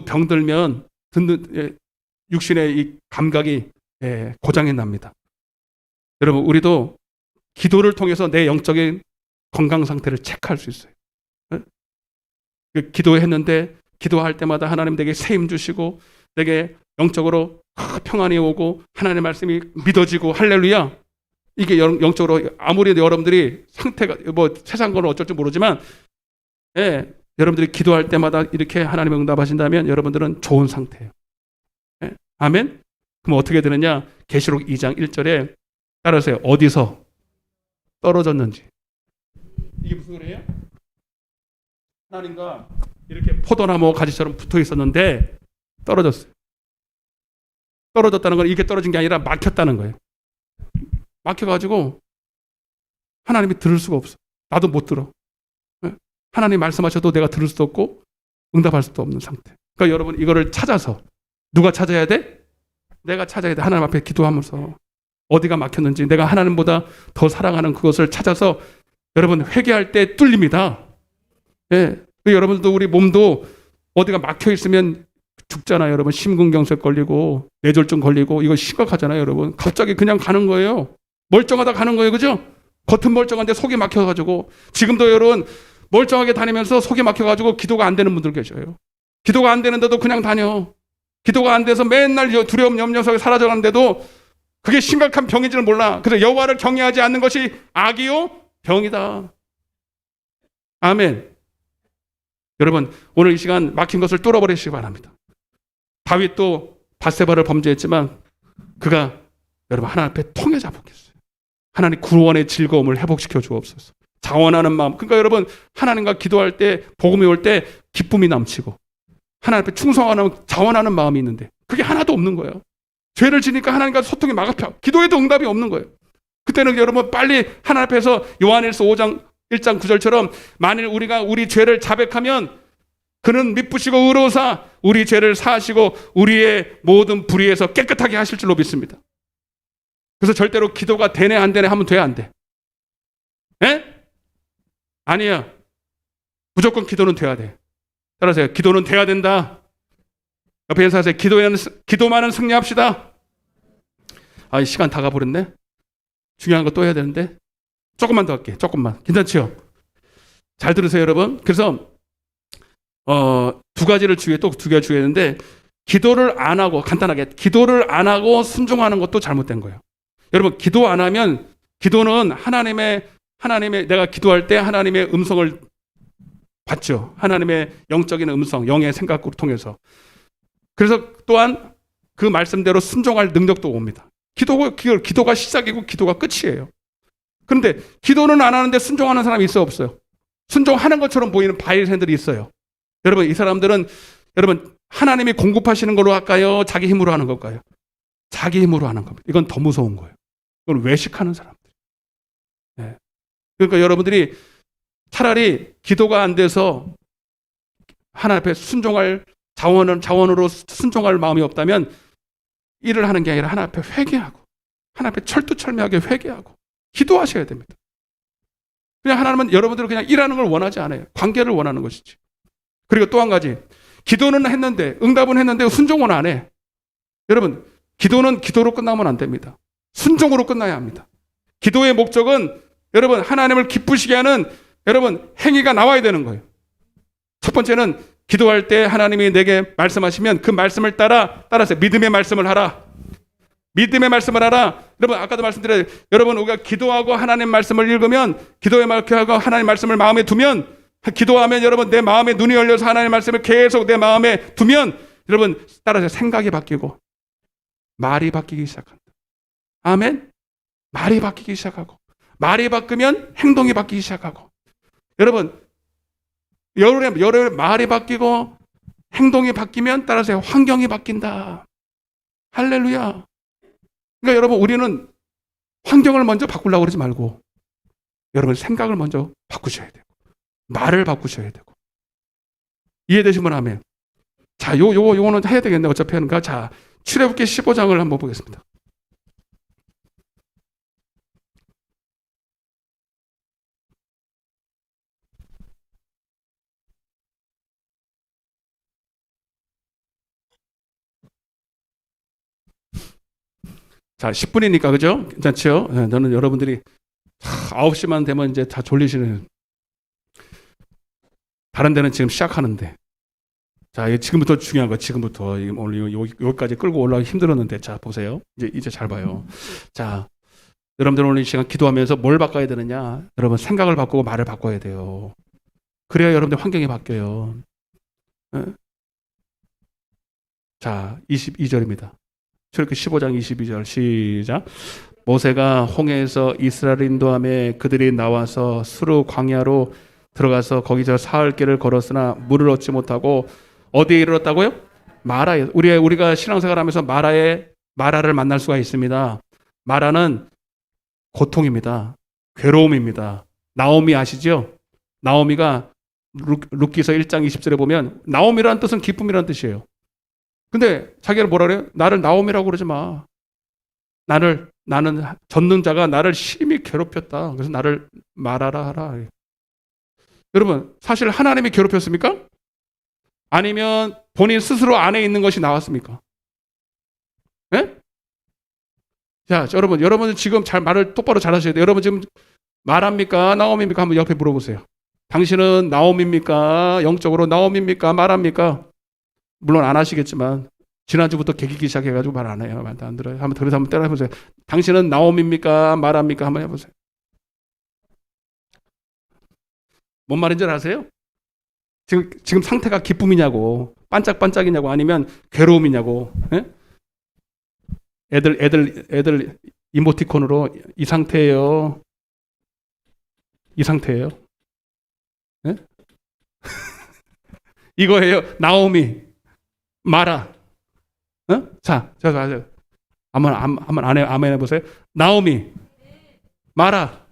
병들면 육신의 이 감각이 고장이 납니다. 여러분, 우리도 기도를 통해서 내 영적인 건강 상태를 체크할 수 있어요. 기도했는데 기도할 때마다 하나님 내게 세임 주시고 내게 영적으로 평안이 오고 하나님의 말씀이 믿어지고, 할렐루야. 이게 영적으로, 아무리 여러분들이 상태가 세상 거는 어쩔 줄 모르지만, 여러분들이 기도할 때마다 이렇게 하나님의 응답하신다면 여러분들은 좋은 상태예요. 아멘. 그럼 어떻게 되느냐? 계시록 2장 1절에 따라서요, 어디서 떨어졌는지. 이게 무슨 소리예요? 하나님과 이렇게 포도나무 가지처럼 붙어 있었는데 떨어졌어요. 떨어졌다는 건 이게 떨어진 게 아니라 막혔다는 거예요. 막혀가지고 하나님이 들을 수가 없어. 나도 못 들어. 하나님 말씀하셔도 내가 들을 수도 없고 응답할 수도 없는 상태. 그러니까 여러분, 이거를 찾아서, 누가 찾아야 돼? 내가 찾아야 돼. 하나님 앞에 기도하면서 어디가 막혔는지, 내가 하나님보다 더 사랑하는 그것을 찾아서, 여러분, 회개할 때 뚫립니다. 여러분도, 우리 몸도 어디가 막혀 있으면 죽잖아요. 여러분, 심근경색 걸리고 뇌졸중 걸리고, 이거 심각하잖아요. 여러분, 갑자기 그냥 가는 거예요. 멀쩡하다 가는 거예요. 그죠? 겉은 멀쩡한데 속이 막혀가지고. 지금도 여러분 멀쩡하게 다니면서 속이 막혀가지고 기도가 안 되는 분들 계셔요. 기도가 안 되는데도 그냥 다녀. 기도가 안 돼서 맨날 두려움 염려 속에 사라져가는데도 그게 심각한 병인지는 몰라. 그래서 여호와를 경외하지 않는 것이 악이요 병이다. 아멘. 여러분, 오늘 이 시간 막힌 것을 뚫어버리시기 바랍니다. 다윗도 밧세바를 범죄했지만 그가, 여러분, 하나님 앞에 통해자 복했어요. 하나님 구원의 즐거움을 회복시켜 주옵소서. 자원하는 마음. 그러니까 여러분, 하나님과 기도할 때, 복음이 올 때 기쁨이 넘치고 하나님 앞에 충성하는, 자원하는 마음이 있는데 그게 하나도 없는 거예요. 죄를 지니까 하나님과 소통이 막아펴. 기도에도 응답이 없는 거예요. 그때는 여러분 빨리 하나님 앞에서 요한일서 5장 1장 9절처럼, 만일 우리가 우리 죄를 자백하면 그는 미쁘시고 의로우사 우리 죄를 사하시고 우리의 모든 불의에서 깨끗하게 하실 줄로 믿습니다. 그래서 절대로 기도가 되네 안 되네 하면 돼, 안 돼? 아니야. 무조건 기도는 돼야 돼. 따라서요. 기도는 돼야 된다. 옆에 인사하세요. 기도만은 승리합시다. 아, 시간 다 가버렸네. 중요한 거 또 해야 되는데. 조금만 더 할게. 조금만. 괜찮죠? 잘 들으세요, 여러분. 그래서 두 가지를 주의해, 또 두 가지 주의했는데, 기도를 안 하고, 간단하게 기도를 안 하고 순종하는 것도 잘못된 거예요. 여러분, 기도 안 하면, 기도는 하나님의 내가 기도할 때 하나님의 음성을 받죠. 하나님의 영적인 음성, 영의 생각을 통해서. 그래서 또한 그 말씀대로 순종할 능력도 옵니다. 기도가 시작이고 기도가 끝이에요. 그런데 기도는 안 하는데 순종하는 사람이 있어, 없어요? 순종하는 것처럼 보이는 바리새인들이 있어요. 여러분, 이 사람들은 여러분 하나님이 공급하시는 걸로 할까요? 자기 힘으로 하는 걸까요? 자기 힘으로 하는 겁니다. 이건 더 무서운 거예요. 이건 외식하는 사람들. 네. 그러니까 여러분들이 차라리 기도가 안 돼서 하나님 앞에 순종할 자원으로 순종할 마음이 없다면 일을 하는 게 아니라 하나님 앞에 회개하고 하나님 앞에 철두철미하게 회개하고 기도하셔야 됩니다. 그냥 하나님은 여러분들은 그냥 일하는 걸 원하지 않아요. 관계를 원하는 것이지. 그리고 또 한 가지, 기도는 했는데 응답은 했는데 순종은 안 해. 여러분, 기도는 기도로 끝나면 안 됩니다. 순종으로 끝나야 합니다. 기도의 목적은 여러분 하나님을 기쁘시게 하는 여러분 행위가 나와야 되는 거예요. 첫 번째는 기도할 때 하나님이 내게 말씀하시면 그 말씀을 따라서 믿음의 말씀을 하라. 믿음의 말씀을 하라. 여러분, 아까도 말씀드려요. 여러분, 우리가 기도하고 하나님 말씀을 읽으면, 기도에 말하고 하나님 말씀을 마음에 두면, 기도하면 여러분 내 마음에 눈이 열려서 하나님 말씀을 계속 내 마음에 두면 여러분 따라서 생각이 바뀌고 말이 바뀌기 시작한다. 아멘. 말이 바뀌기 시작하고 말이 바뀌면 행동이 바뀌기 시작하고 여러분 여러분의 말이 바뀌고 행동이 바뀌면 따라서 환경이 바뀐다. 할렐루야. 그러니까 여러분 우리는 환경을 먼저 바꾸려고 그러지 말고 여러분 생각을 먼저 바꾸셔야 돼요. 말을 바꾸셔야 되고. 이해되시면 하면. 자, 요거는 해야 되겠네. 어차피 하는가. 자, 출애굽기 15장을 한번 보겠습니다. 자, 10분이니까, 그죠? 괜찮죠? 네, 저는 여러분들이 9시만 되면 이제 다 졸리시는. 다른 데는 지금 시작하는데. 자, 지금부터 중요한 거, 지금부터. 오늘 여기까지 끌고 올라가기 힘들었는데. 자, 보세요. 이제 잘 봐요. 자, 여러분들 오늘 이 시간 기도하면서 뭘 바꿔야 되느냐? 여러분, 생각을 바꾸고 말을 바꿔야 돼요. 그래야 여러분들 환경이 바뀌어요. 네? 자, 22절입니다. 출애굽기 15장 22절 시작. 모세가 홍해에서 이스라엘 인도함에 그들이 나와서 수르 광야로 들어가서 거기서 사흘 길을 걸었으나 물을 얻지 못하고 어디에 이르렀다고요? 마라에. 우리가 신앙생활하면서 마라를 만날 수가 있습니다. 마라는 고통입니다. 괴로움입니다. 나오미 아시죠? 나오미가 룻기서 1장 20절에 보면 나오미라는 뜻은 기쁨이라는 뜻이에요. 근데 자기가 뭐라 그래요? 나를 나오미라고 그러지 마. 나는 젖는 자가 나를 심히 괴롭혔다. 그래서 나를 마라라 하라. 여러분, 사실 하나님이 괴롭혔습니까? 아니면 본인 스스로 안에 있는 것이 나왔습니까? 예? 자, 여러분 지금 잘 말을 똑바로 잘 하셔야 돼요. 여러분 지금 말합니까? 나옴입니까? 한번 옆에 물어보세요. 당신은 나옴입니까? 영적으로 나옴입니까? 말합니까? 물론 안 하시겠지만 지난주부터 개기기 시작해가지고 말 안 해요. 말도 안 들어요. 한번 때려보세요. 당신은 나옴입니까? 말합니까? 한번 해보세요. 뭔 말인지 아세요? 지금 상태가 기쁨이냐고, 반짝반짝이냐고, 아니면 괴로움이냐고. 예? 애들 이모티콘으로 이 상태예요. 이 상태예요. 예? 이거예요. 나오미, 마라. 어? 자, 한번 아멘 해보세요. 나오미, 마라.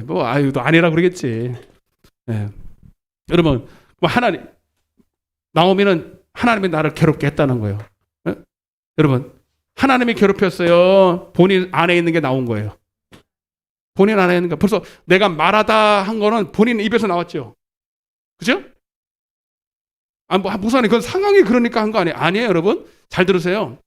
또 아니라 그러겠지. 예. 여러분, 나오미는 하나님이 나를 괴롭게 했다는 거예요. 예? 여러분, 하나님이 괴롭혔어요. 본인 안에 있는 게 나온 거예요. 본인 안에 있는 거. 벌써 내가 말하다 한 거는 본인 입에서 나왔죠. 그죠? 목사님, 그건 상황이 그러니까 한 거 아니에요? 아니에요, 여러분. 잘 들으세요.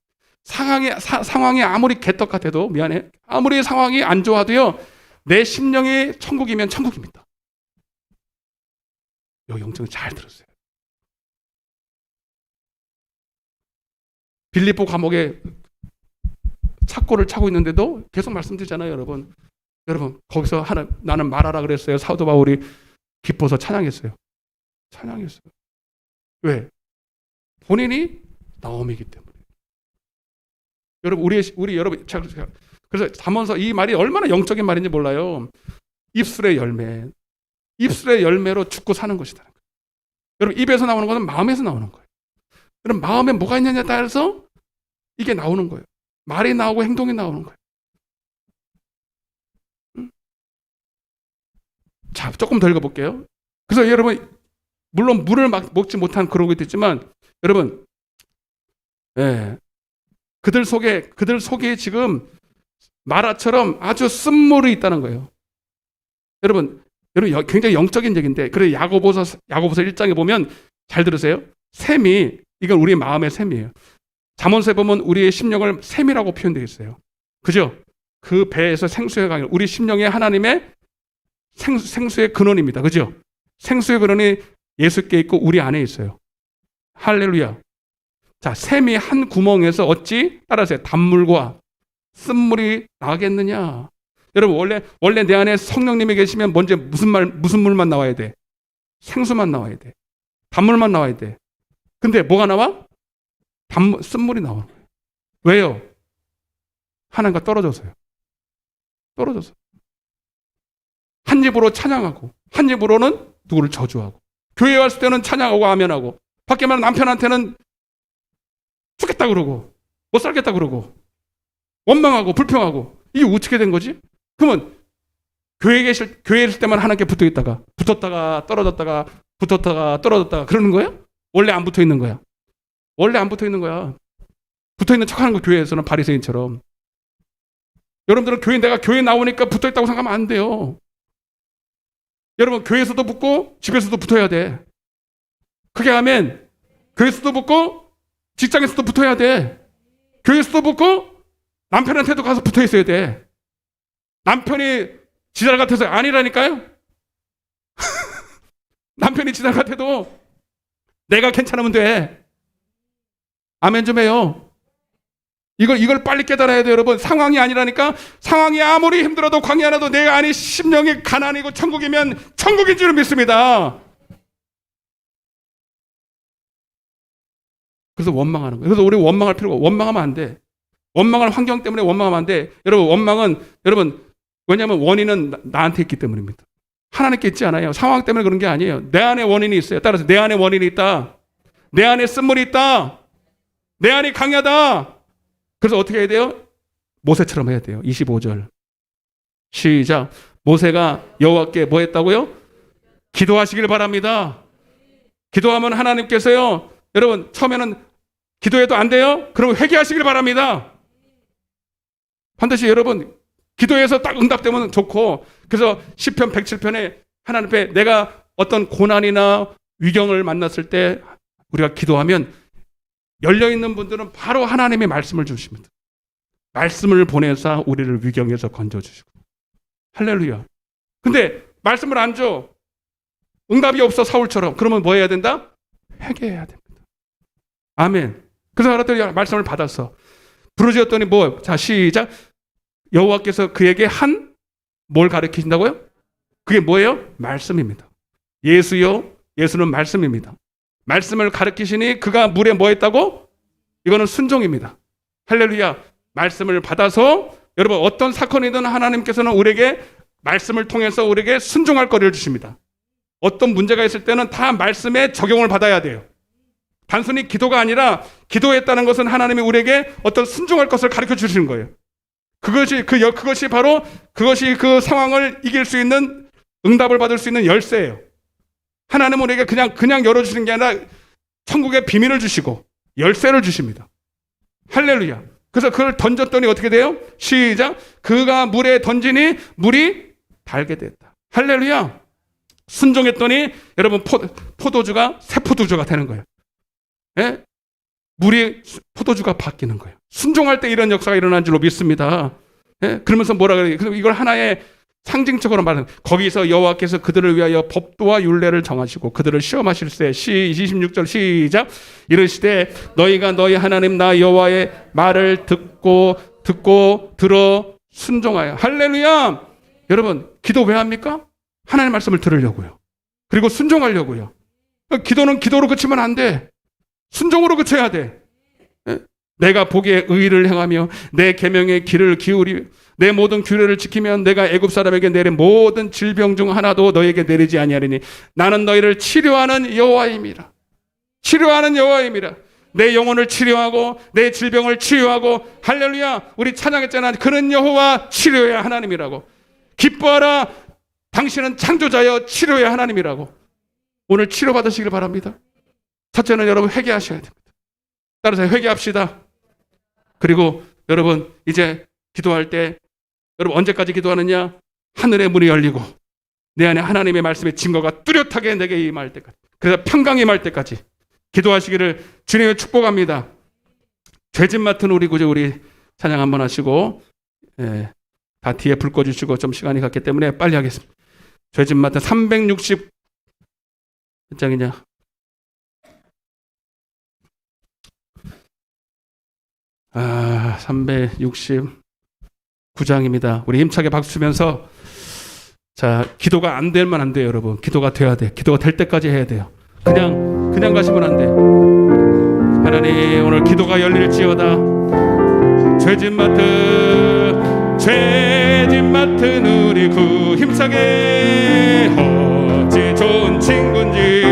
상황이 아무리 개떡 같아도, 미안해. 아무리 상황이 안 좋아도요, 내 심령이 천국이면 천국입니다. 요 영적은 잘 들으세요. 빌립보 감옥에 착고를 차고 있는데도 계속 말씀드리잖아요, 여러분. 여러분, 거기서 나는 말하라 그랬어요. 사도 바울이 기뻐서 찬양했어요. 찬양했어요. 왜? 본인이 나옴이기 때문에. 여러분, 우리 여러분, 그래서 잠언서 이 말이 얼마나 영적인 말인지 몰라요. 입술의 열매. 입술의 열매로 죽고 사는 것이다. 여러분, 입에서 나오는 것은 마음에서 나오는 거예요. 여러분, 마음에 뭐가 있느냐에 따라서 이게 나오는 거예요. 말이 나오고 행동이 나오는 거예요. 자, 조금 더 읽어볼게요. 그래서 여러분, 물론 물을 먹지 못한 그런 것도 있지만, 여러분, 그들 속에 지금 마라처럼 아주 쓴물이 있다는 거예요. 여러분, 굉장히 영적인 얘기인데, 그래서 야고보서 1장에 보면, 잘 들으세요. 샘이, 이건 우리 마음의 샘이에요. 잠언서에 보면 우리의 심령을 샘이라고 표현되어 있어요. 그죠? 그 배에서 생수의 강이, 우리 심령의 하나님의 생수의 근원입니다. 그죠? 생수의 근원이 예수께 있고 우리 안에 있어요. 할렐루야. 자, 샘이 한 구멍에서 어찌 따라서 단물과 쓴물이 나겠느냐? 여러분, 원래 내 안에 성령님이 계시면 먼저 무슨 물만 나와야 돼? 생수만 나와야 돼. 단물만 나와야 돼. 근데 뭐가 나와? 쓴물이 나오는 거예요. 왜요? 하나님과 떨어져서요. 떨어져서. 한 입으로 찬양하고, 한 입으로는 누구를 저주하고, 교회에 왔을 때는 찬양하고 아멘하고, 밖에 만 남편한테는 죽겠다 그러고, 못 살겠다 그러고, 원망하고 불평하고. 이게 어떻게 된 거지? 그러면 교회에 있을 때만 하나님께 붙었다가 떨어졌다가 붙었다가 떨어졌다가 그러는 거야? 원래 안 붙어 있는 거야. 원래 안 붙어 있는 거야. 붙어 있는 척하는 거, 교회에서는 바리새인처럼. 여러분들은 내가 교회 나오니까 붙어 있다고 생각하면 안 돼요. 여러분, 교회에서도 붙고 집에서도 붙어야 돼. 그게 하면 교회에서도 붙고 직장에서도 붙어야 돼. 교회에서도 붙고 남편한테도 가서 붙어 있어야 돼. 남편이 지랄 같아서 아니라니까요. 남편이 지랄 같아도 내가 괜찮으면 돼. 아멘 좀 해요. 이걸 빨리 깨달아야 돼요, 여러분. 상황이 아니라니까. 상황이 아무리 힘들어도 광야 하나도 내 안에 심령이 가난이고 천국이면 천국인 줄 믿습니다. 그래서 원망하는 거예요. 그래서 우리 원망할 필요가, 원망하면 안 돼. 원망할 환경 때문에 원망하면 안 돼. 여러분, 왜냐하면 원인은 나한테 있기 때문입니다. 하나님께 있지 않아요. 상황 때문에 그런 게 아니에요. 내 안에 원인이 있어요. 따라서 내 안에 원인이 있다. 내 안에 쓴물이 있다. 내 안이 강하다. 그래서 어떻게 해야 돼요? 모세처럼 해야 돼요. 25절. 시작. 모세가 여호와께 뭐 했다고요? 기도하시길 바랍니다. 기도하면 하나님께서요, 여러분, 처음에는 기도해도 안 돼요? 그럼 회개하시길 바랍니다. 반드시 여러분, 기도해서 딱 응답되면 좋고, 그래서 시편 107편에 하나님 앞에 내가 어떤 고난이나 위경을 만났을 때 우리가 기도하면 열려있는 분들은 바로 하나님의 말씀을 주십니다. 말씀을 보내서 우리를 위경에서 건져주시고. 할렐루야. 근데 말씀을 안 줘. 응답이 없어, 사울처럼. 그러면 뭐 해야 된다? 회개해야 됩니다. 아멘. 그래서 사람들이 말씀을 받았어. 부르짖었더니 뭐? 자, 시작. 여호와께서 그에게 뭘 가르치신다고요? 그게 뭐예요? 말씀입니다. 예수요. 예수는 말씀입니다. 말씀을 가르치시니 그가 물에 뭐 했다고? 이거는 순종입니다. 할렐루야. 말씀을 받아서 여러분, 어떤 사건이든 하나님께서는 우리에게 말씀을 통해서 우리에게 순종할 거리를 주십니다. 어떤 문제가 있을 때는 다 말씀에 적용을 받아야 돼요. 단순히 기도가 아니라, 기도했다는 것은 하나님이 우리에게 어떤 순종할 것을 가르쳐 주시는 거예요. 그것이 바로 그 상황을 이길 수 있는, 응답을 받을 수 있는 열쇠예요. 하나님은 우리에게 그냥 열어주시는 게 아니라 천국의 비밀을 주시고 열쇠를 주십니다. 할렐루야. 그래서 그걸 던졌더니 어떻게 돼요? 시작. 그가 물에 던지니 물이 달게 됐다. 할렐루야. 순종했더니 여러분 포도주가 새 포도주가 되는 거예요. 예? 물이 포도주가 바뀌는 거예요. 순종할 때 이런 역사가 일어난 줄로 믿습니다. 예? 그러면서 뭐라 그래요? 이걸 하나의 상징적으로 말하는, 거기서 여호와께서 그들을 위하여 법도와 율례를 정하시고 그들을 시험하실 때 26절 시작. 이르시되 너희가 너희 하나님 나 여호와의 말을 듣고 들어 순종하여. 할렐루야. 여러분, 기도 왜 합니까? 하나님의 말씀을 들으려고요. 그리고 순종하려고요. 기도는 기도로 그치면 안 돼. 순종으로 그쳐야 돼. 내가 보기에 의를 행하며 내 계명에 귀를 기울이며 내 모든 규례를 지키면 내가 애굽 사람에게 내린 모든 질병 중 하나도 너에게 내리지 아니하리니 나는 너희를 치료하는 여호와임이라. 치료하는 여호와임이라. 내 영혼을 치료하고 내 질병을 치유하고. 할렐루야. 우리 찬양했잖아. 그는 여호와 치료의 하나님이라고. 기뻐하라. 당신은 창조자여 치료의 하나님이라고. 오늘 치료받으시길 바랍니다. 첫째는 여러분 회개하셔야 됩니다. 따라서 회개합시다. 그리고 여러분 이제 기도할 때 여러분 언제까지 기도하느냐? 하늘의 문이 열리고 내 안에 하나님의 말씀의 증거가 뚜렷하게 내게 임할 때까지, 그래서 평강이 임할 때까지 기도하시기를 주님의 축복합니다. 죄짐 맡은 우리 구주 우리 찬양 한번 하시고, 다 뒤에 불 꺼주시고 좀 시간이 갔기 때문에 빨리 하겠습니다. 죄짐 맡은 360 몇 장이냐? 아, 369장입니다. 우리 힘차게 박수 치면서, 자, 기도가 안 되면 안 돼요, 여러분. 기도가 돼야 돼. 기도가 될 때까지 해야 돼요. 그냥 가시면 안 돼. 하나님, 오늘 기도가 열릴지어다. 죄짐 맡은 우리 구 힘차게. 어찌 좋은 친구인지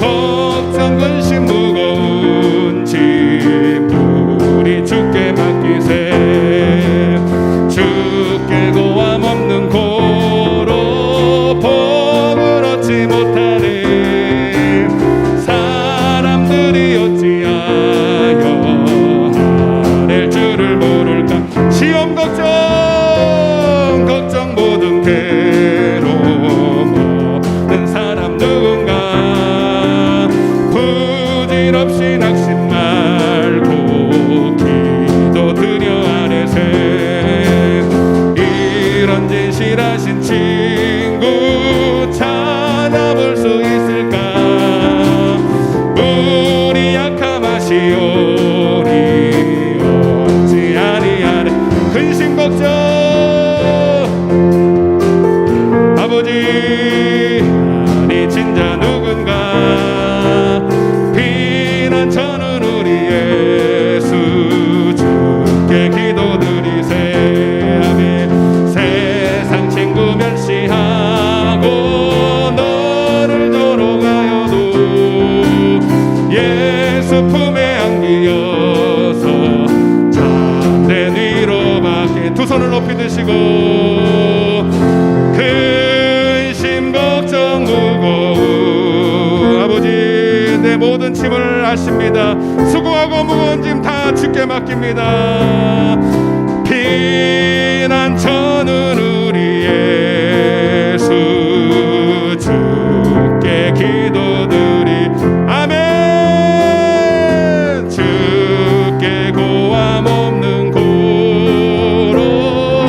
걱정 근심 무거운지 우리 주께 맡기세. 주께 고함 없는 고로 복을 얻지 못하네. 사람들이 어찌하여 아랠 줄을 모를까. 시험 걱정 모든 괴로움 사람 누군가. 부질없이 낙심 말고 기도 드려 아뢰세. 이런 진실하신 친구 찾아볼 수 있을까. 우리 약함하시오니 어찌 아니하네. 근심 걱정 아버지 아니 진짜 누군가. 피난처는 우리 예수 주께 기도드리세. 아멘. 세상 친구 멸시하고 너를 조롱하여도 예수 품에 안기어서 참된 위로밖에. 두 손을 높이 드시고 근심 걱정 무거운 아버지 내 모든 짐을 아십니다. 수고하고 무거운 짐 다 주께 맡깁니다. 피난처는 우리 예수 주께 기도드리. 아멘. 주께 고함 없는 고로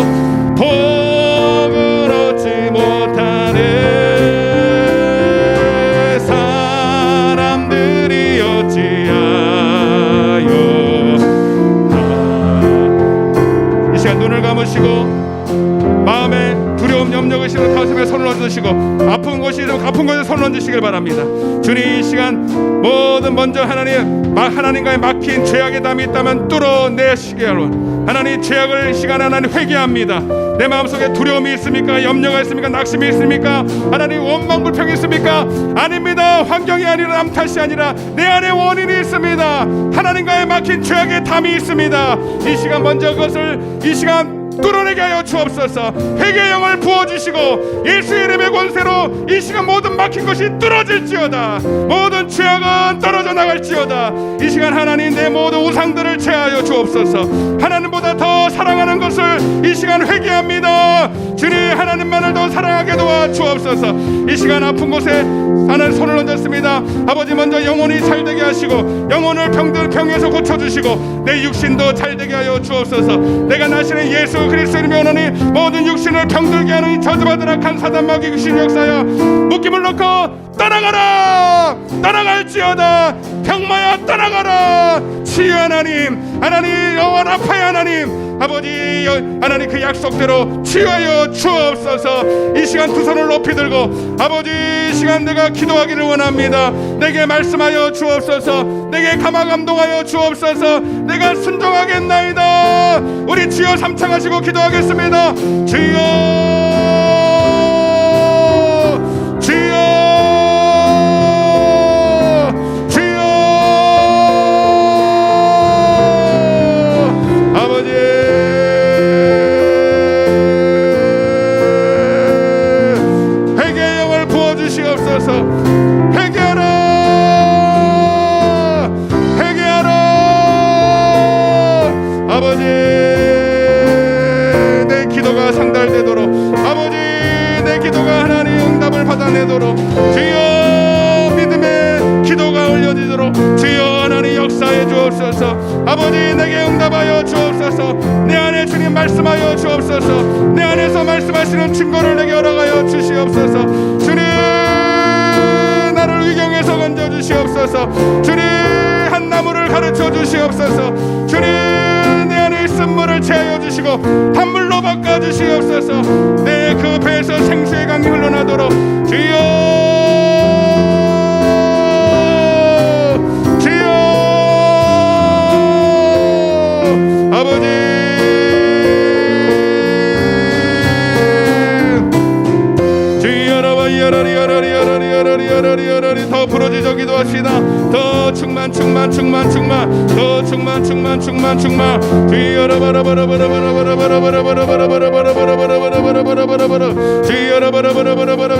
복을 얻지 못하네. 사람들이 어찌하여. 이 시간 눈을 감으시고 마음에 두려움 염려 의심을 가슴에 손을 얹으시고 아픈 곳이 있으면 아픈 곳에 손을 얹으시길 바랍니다. 주님 이 시간 모든 먼저 하나님과의 막힌 죄악의 담이 있다면 뚫어내시게 하러 하나님 죄악을 이 시간 하나님 회개합니다. 내 마음속에 두려움이 있습니까? 염려가 있습니까? 낙심이 있습니까? 하나님 원망 불평이 있습니까? 아닙니다. 환경이 아니라 남 탓이 아니라 내 안에 원인이 있습니다. 하나님과의 막힌 죄악의 담이 있습니다. 이 시간 먼저 그것을 이 시간 뚫어내게 하여 주옵소서. 회개의 영을 부어주시고 예수 이름의 권세로 이 시간 모든 막힌 것이 뚫어질지어다. 모든 죄악은 떨어져 나갈지어다. 이 시간 하나님 내 모든 우상들을 제하여 주옵소서. 하나님보다 더 사랑하는 것을 이 시간 회개합니다. 주님, 하나님만을 더 사랑하게 도와 주옵소서. 이 시간 아픈 곳에 하나님 손을 얹었습니다. 아버지, 먼저 영혼이 잘되게 하시고 영혼을 병에서 고쳐주시고 내 육신도 잘되게 하여 주옵소서. 내가 나시는 예수 그리스도를 면하니 모든 육신을 병들게 하는 이 저주받은 악한 사단 마귀 귀신 역사여, 묶임을 놓고 떠나가라. 떠나갈지어다. 병마야 떠나가라. 치유 하나님, 하나님 영원 아파의 하나님, 아버지 하나님 그 약속대로 치유하여 주옵소서. 이 시간 두 손을 높이 들고 아버지, 이 시간 내가 기도하기를 원합니다. 내게 말씀하여 주옵소서. 내게 감화 감동하여 주옵소서. 내가 순종하겠나이다. 우리 주여 삼창하시고 기도하겠습니다. 주여, 주여, 받아내도록 주여 믿음의 기도가 올려지도록 주여 하나님 역사해 주옵소서. 아버지, 내게 응답하여 주옵소서. 내 안에 주님 말씀하여 주옵소서. 내 안에서 말씀하시는 증거를 내게 허락하여 주시옵소서. 주님, 나를 위경에서 건져 주시옵소서. 주님, 한 나무를 가르쳐 주시옵소서. 주님, 내 안에 있은 물을 제하여 주시고 단물로 바꿔 주시옵소서. 내 그 배에서 생수의 강이 흘러나도록 주여, 주여, 아버지, 주여, 더 부러지죠 기도합시다. 더 충만, 충만, 충만, 충만, 더 충만, 충만, 충만, 충만. 주여,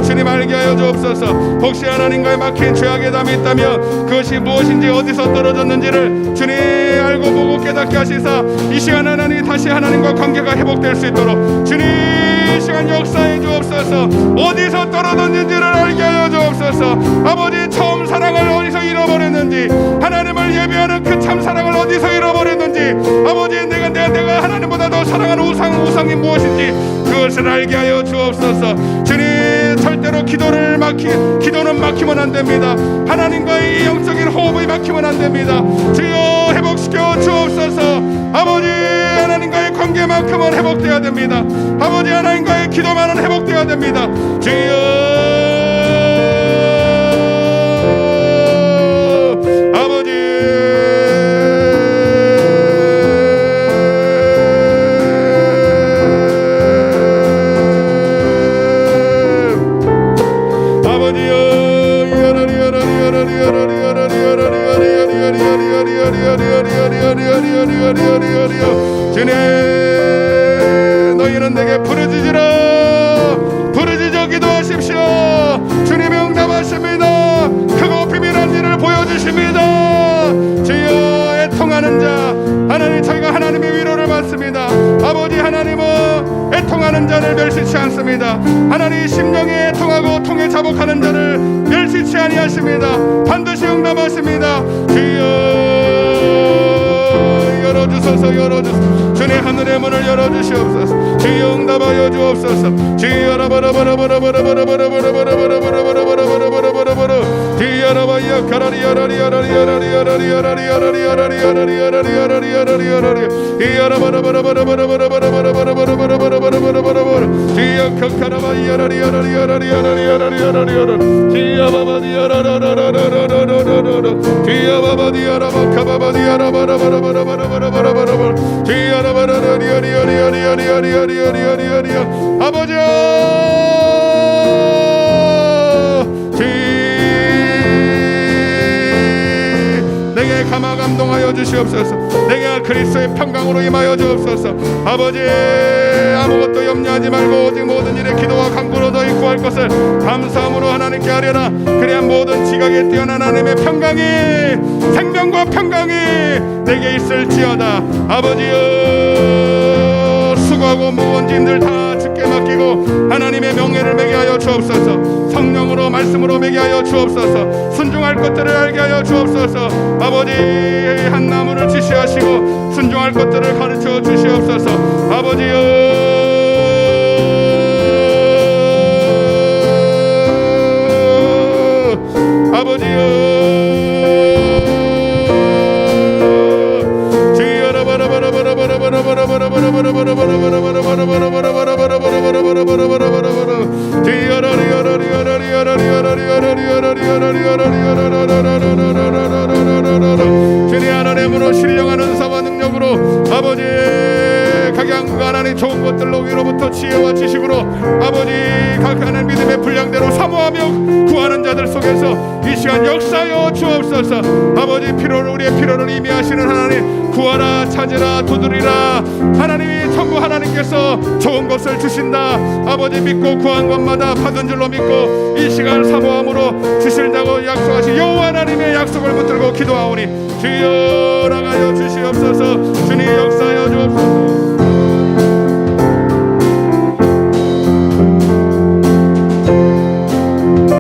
주님 알게 하여 주옵소서. 혹시 하나님과의 막힌 죄악의 담이 있다면 그것이 무엇인지 어디서 떨어졌는지를 주님 알고 보고 깨닫게 하시사 이 시간 하나님 다시 하나님과 관계가 회복될 수 있도록 주님 이 시간 역사해 주옵소서. 어디서 떨어졌는지를 알게 하여 주옵소서. 아버지, 처음 사랑을 어디서 잃어버렸는지, 하나님을 예배하는 그 참 사랑을 어디서 잃어버렸는지, 아버지, 내가 하나님보다 더 사랑하는 우상이 무엇인지 그것을 알게 하여 주옵소서. 주님, 절대로 기도는 막히면 안 됩니다. 하나님과의 이 영적인 호흡이 막히면 안 됩니다. 주여, 회복시켜 주옵소서. 아버지, 하나님과의 관계만큼은 회복되어야 됩니다. 아버지, 하나님과의 기도만은 회복되어야 됩니다. 주여, 주님, 너희는 내게 부르짖어 기도하십시오. 주님이 응답하십니다. 크고 비밀한 일을 보여주십니다. 주여, 애통하는 자 하나님, 저희가 하나님의 위로를 받습니다. 아버지, 하나님은 애통하는 자를 멸시치 않습니다. 하나님, 심령에 애통하고 통에 자복하는 자를 멸시치 아니하십니다. 반드시 응답하십니다. 주여, 열어주소서. 주님, 하늘의 문을 열어주시옵소서. 주여, 응답하여 주옵소서. 주여, 아버지, 내게 감화 감동하여 주시옵소서. 내게 그리스도의 평강으로 임하여 주옵소서. 아버지 아무것도 염려하지 말고 오직 모든 일에 기도와 간구로 너희 구할 것을 감사함으로 하나님께 하려라. 그래야 모든 지각에 뛰어난 하나님의 평강이 생명과 평강이 내게 있을지어다. 아버지여 수고하고 무거운 짐들 다 주께 맡기고 하나님의 명예를 매게 하여 주옵소서. 성령으로 말씀으로 매게 하여 주옵소서. 순종할 것들을 알게 하여 주옵소서. 아버지 한 나무를 지시하시고 순종할 것들을 가르쳐 주시옵소서. 아버지여 아버지여 주님 하나님으로 신령한 은사와 능력으로 아버지 각양가 하나님 좋은 것들로 위로부터 지혜와 지식으로 아버지 각하는 믿음의 분량대로 사모하며 구하는 자들 속에서 이 시간 역사하여 주옵소서. 아버지 우리의 필요를 이미하시는 하나님 구하라 찾으라 두드리라. 하나님이 전부 하나님께서 좋은 것을 주신다. 아버지 믿고 구한 것마다 받은 줄로 믿고 이 시간 사모함으로 주신다고 약속하신 여호와 하나님의 약속을 붙들고 기도하오니 주여 나가여 주시옵소서. 주님 역사하여